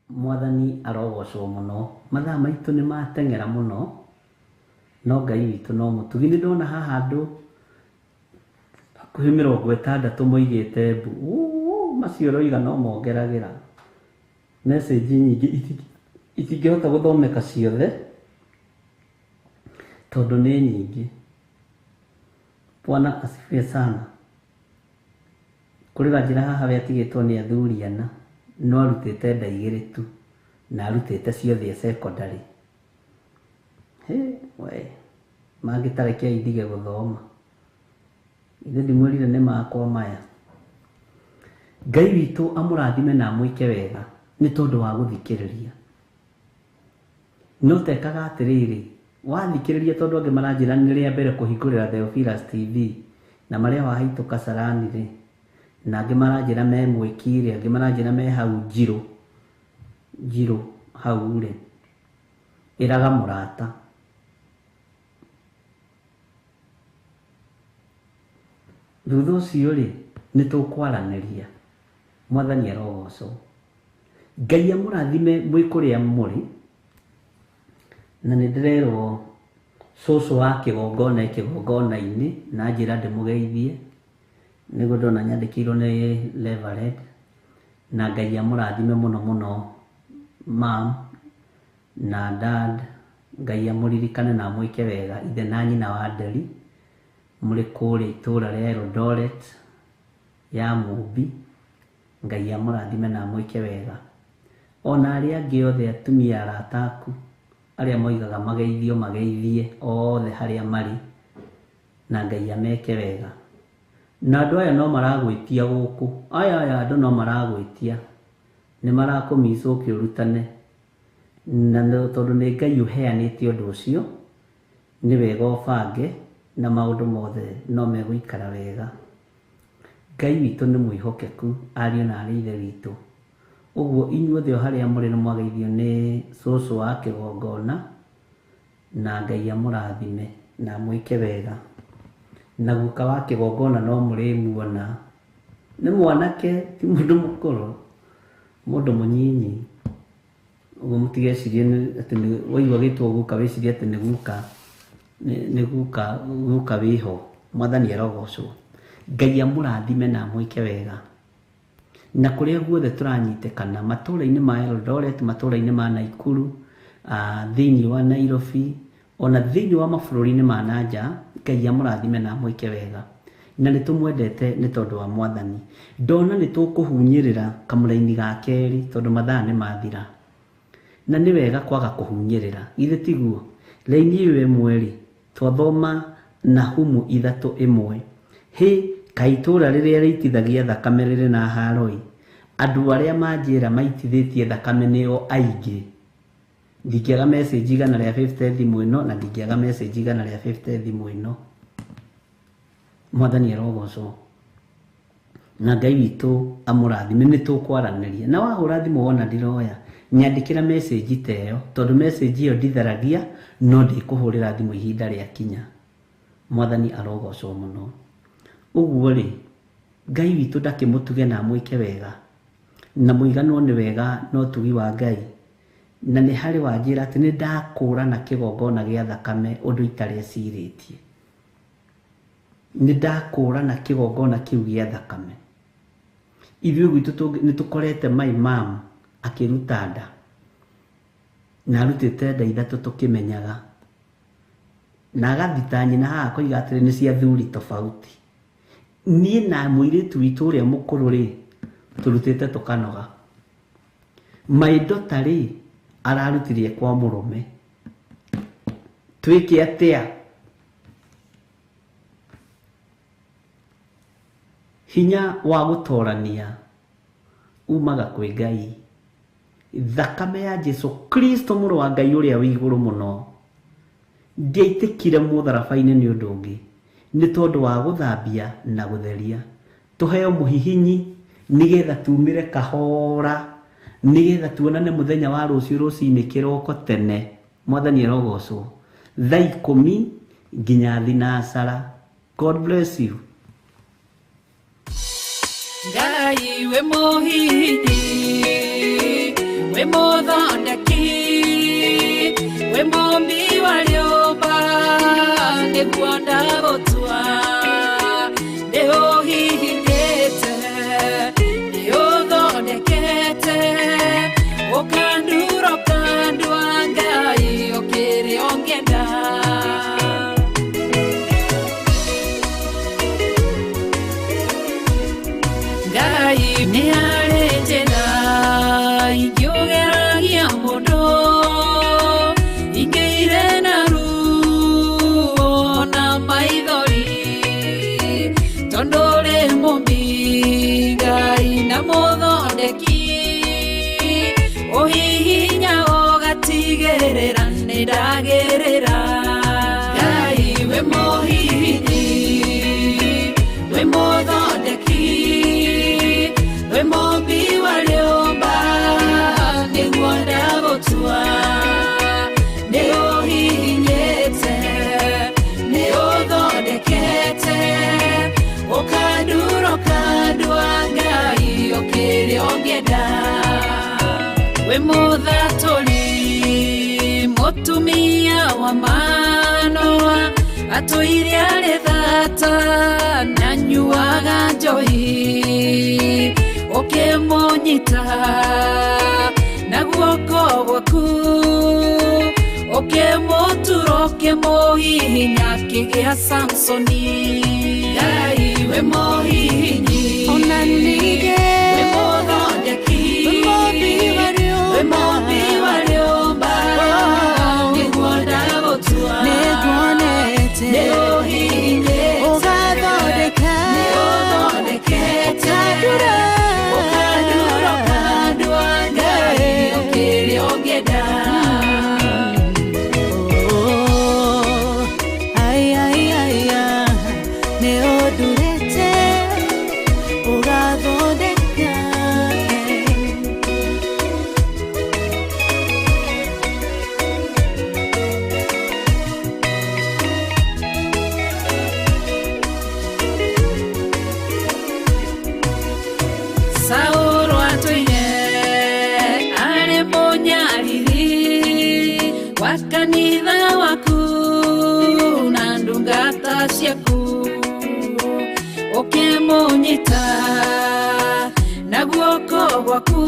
Mwathani arogocwo mũno, mathaa maitũ nĩ mateng'era mũno, no Ngai witũ no mũtugi. Nĩ ndona haha andũ hakuhĩ 60 moigĩte mbu, macio roiga no mongeragĩra. Message nyingĩ itingĩhota gũthomeka ciothe tondũ nĩ nyingĩ. Bwana asifiwe sana. Kũrĩ Wanjĩra haha we atigĩtwo nĩ athuri ana, no arutĩte nda 2 tu na arutĩte ciothe secondary. Mangĩtarekia indige gũthoma, ithe ndimwĩrire nĩ makwa maya. Ngai witũ amũrathime na amwĩke wega nĩ tondũ wa gũthikĩrĩria. No tekaga atĩrĩrĩ, wathikĩrĩria tondũ angĩ maranjĩra nĩ rĩa mbere kũhingũrĩra Theophilus TV na marĩa wahaitũ Kasarani rĩ, na angĩ maranjĩra me Mwĩkire, angĩ maranjĩra me hau Njirũ hau rĩ, ĩraga mũrata. Thutha ũcio rĩ, nĩ tũkwaranĩria. Mwathani arogocwo. Ngai amũrathime mwĩ kũrĩa mũrĩ, na nĩ ndĩrerwo cũcũ wa kĩgongona-inĩ na njĩra ndĩmũgeithie, nĩguo ndona nyandĩkĩirwo nĩ Reverend, na Ngai amũrathime mũno mũno mam na dad. Ngai amũririkane na amwĩke wega, ithe na nyina wa Nderi, mũrĩ kũrĩa itũũra rĩa Eldoret ya Mũmbi. Ngai amũrathime na amwĩke wega. Ona arĩa angĩ othe atumia arata aku arĩa moigaga mageithie othe harĩa marĩ, na Ngai ameke wega. Na andũ aya no maragwĩtia gũkũ, aya andũ no maragwĩtia, nĩ marakũmica ũkĩũrutane, na tondũ nĩ Ngai ũheanĩte ũndũ ũcio, nĩ wega ũbange na maũndũ mothe no megũikara wega. Ngai witũ nĩ mwĩhokeku, ariũ na arĩ ithe witũ. Ũguo inyuothe o harĩa mũrĩ nĩ mwageithio nĩ cũcũ wa kĩgongona, na Ngai amũrathime na mwĩke wega. Na guka wa kĩgongona no mũrĩmuona, nĩ mwanake ti mũndũ mũkũrũ, mũndũ mũnyinyi. Ũguo mũtigecirie atĩ waigua gĩtwo guka wĩcirie atĩ nĩ guka wĩho. Mwathani arogocwo. Ngai amũrathime na mwĩke wega. Na kũrĩa guothe tũranyitĩkana, matũũra-inĩ ma Eldoret, matũũra-inĩ ma Naikuru, thĩinĩ wa Nairobi, ona thĩinĩ wa mabũrũri-inĩ ma nanja, Ngai amũrathime na amwĩke wega. Na nĩ tũmwendete nĩ tondũ wa Mwathani. Ndona nĩ tũkũhunyĩrĩra kamũra-inĩ ga kerĩ tondũ mathaa nĩ mathira. Na nĩ wega kwaga kũhunyĩrĩra, ithe tiguo. Raini ĩyo ĩmwe rĩ, twathoma Nahumu 3:1. Kaĩ itũũra rĩrĩa rĩitithagia thakame rĩrĩ na haroi, andũ arĩa manjĩra maitithĩtie thakame nĩo aingĩ. Ndingĩaga message igana rĩa 50 thimũ ĩno, na ndingĩaga message igana rĩa 50 thimũ ĩno. Mwathani arogocwo. Na Ngai witũ amũrathime, nĩ tũkwaranĩria. Na wahũra thimũ wona ndiroya, nyandĩkĩra message ta ĩyo, tondũ message ĩyo nditharagia, no ndĩkũhũrĩra thimũ ihinda rĩa kinya. Mwathani arogocwo mũno. Ũguo rĩ, Ngai witũ ndakĩmũtuge na amwĩke wega, na mũiganwo nĩ wega no tugi wa Ngai. Na nĩ harĩ wanjĩra atĩ nĩ ndakũũrana kĩgongona gĩa thakame ũndũ itarĩcirĩtie. nĩ ndakũrana kĩgongona kĩu gĩa thakame. Ithuĩ gwitũ nĩ tũkorete maimamu akĩruta nda, na arutĩte nda ithatũ tũkĩmenyaga, na agathita nyina haha koiga atĩrĩ nĩ cia thuri tofauti. Niĩ na mũirĩtu witũ ũrĩa mũkũrũ rĩ, tũrutĩte tũkanoga. Maitho tarĩ ararutirie kwa mũrũme. Twĩke atĩa? Hinya wa gũtorania umaga kwĩ Ngai. Thakame ya Jesu Kristo mũrũ wa Ngai ũrĩa wĩ igũrũ mũno ndiaitĩkire mũtharaba-inĩ nĩ ũndũ ũngĩ, nĩ tondũ wa gũthambia na gũtheria. Tũheo mũhihinyi nĩgetha tumĩre kahora, nĩgetha tuonane mũthenya wa rũciũ rũcinĩ kĩroko tene. Mwathani arogocwo. Thaa 10 nginya thinacara. God bless you. Ngai we mũhihinyi, we mũthondeki, we mũmbi wa rĩũmba, nĩguo ndagũtua, nĩũhihinyĩte, nĩũthondekete, ũkandura ũkandua Ngai ũkĩrĩ ũngĩenda. Ngai nĩ arĩ njĩra ingĩũgeragia mũndũ, ingĩire na ruo na maithori, tondũ ũrĩ mũmbi Ngai na mũthondeki, ũhihinya ũgatigĩrĩra nĩ ndagĩrĩra. Ngai we mũhihinyi, we mũthondeki, we mũmbi wa rĩũmba, nĩguo ndagũtua, nĩũhihinyĩte, nĩũthondekete, ũkandura ũkandua Ngai ũkĩrĩ ũngĩenda. We mũthatũri, mũtumia wa Manoa, atũire arĩ thata na nyuaga njohi, ũkĩmũnyita na guoko gwaku, ũkĩmũtura ũkĩmũhihinya akĩgĩa Samsoni. Ngai we mũhihinyi, ona ningĩ we mũthondeki, we mũmbi wa rĩũmba, nĩguo ndagũtua, nĩũhihinyĩte, nĩũthondekete, ũkandura ũkandua Ngai ũkĩrĩ ũngĩenda. Nĩũndurĩte ũgathondeka. Saũlũ atũire arĩ mũnyariri wa kanitha waku na ndungata ciaku, ũkĩmũnyita na guoko gwaku,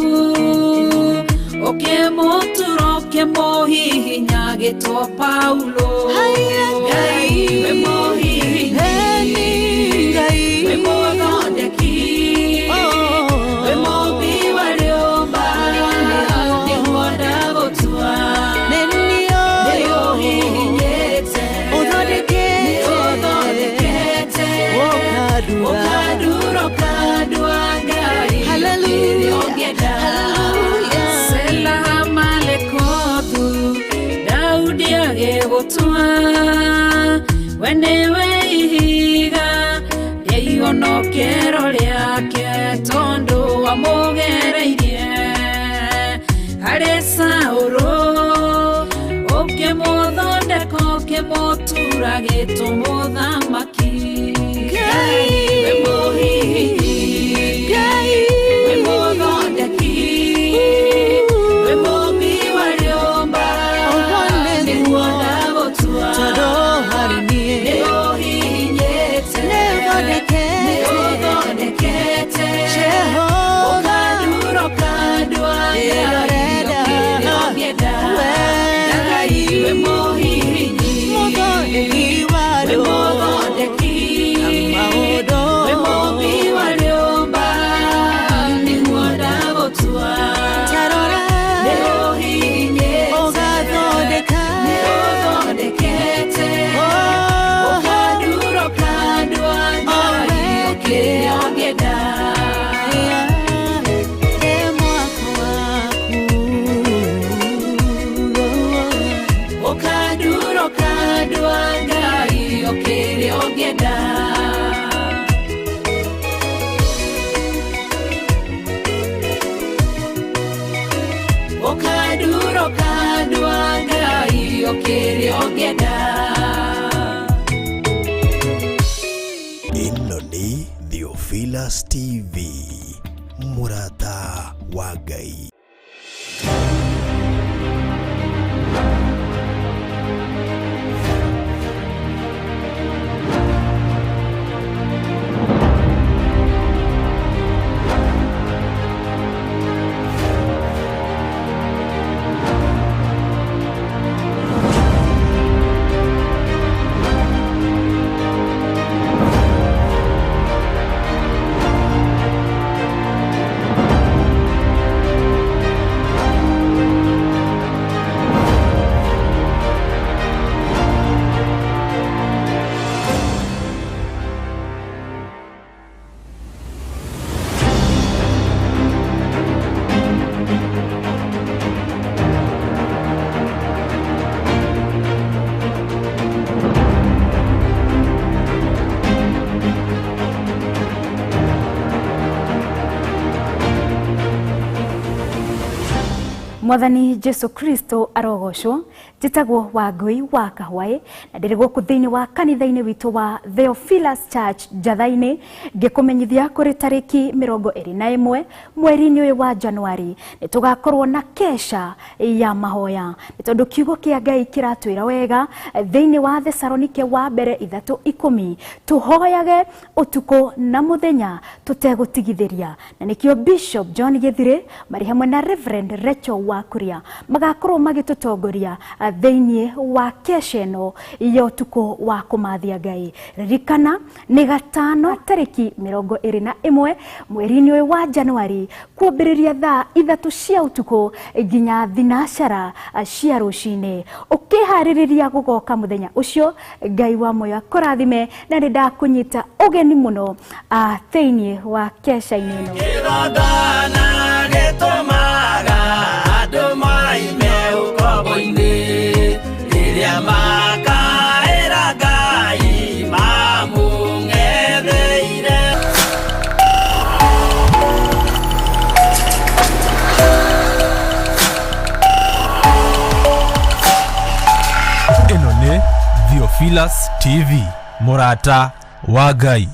ũkĩmũtura ũkĩmũhihinya agĩtwo Paulo. Ngai we mũhihinyi, we mũthondeki, we mũmbi wa rĩũmba, nĩguo ndagũtua, nĩũhihinyĩte, nĩũthondekete, ũkandura ũkandua Ngai ũkĩrĩ ũngĩenda. Sela malekothu, Daudi agĩgũtua, we nĩwe ihiga rĩa ihonokero rĩake, tondũ wamũgereirie harĩ Saũlũ, ũkĩmũthondeka ũkĩmũtura agĩtwo mũthamaki. Ngai we mũhihinyi, we mũthondeki, we mũmbi wa rĩũmba, nĩguo ndagũtua, nĩũhihinyĩte, Theophilus TV, Murata wa Ngai. Mwathani Jesu Kristo arogoshwo. Njitagwo Wangui wa Kahwae na ndiri guku thiini wa kanitha-ini witu wa Theophilus Church Njathaini ngikumenyithia kuri tariki 21 mweri-ini uyu wa Januari nitugakorwo na kesha ya mahoya nitondu kiugo kia Ngai kiratwira wega thiini wa Thesalonike wa mbere 3:10 tuhoyage utuko na muthenya tutegutigithiria na nikio Bishop John Githire mari hamwe na Reverend Rachel wa Kuria magakorwo magitutongoria thiini wa kesheno ya utuko wa kumathia Ngai. Ririkana ni gatano tariki 21 mweri-ini uyu wa Januari kuambiriria thaa 3 cia utuko nginya thinashara cia rucini. Ukihariria gugoka muthenya ucio Ngai wa moyo akurathime na nda kunyita ugeni muno thiini wa kesha-ini ino. Ino ni Theophilus TV, Murata wa Ngai.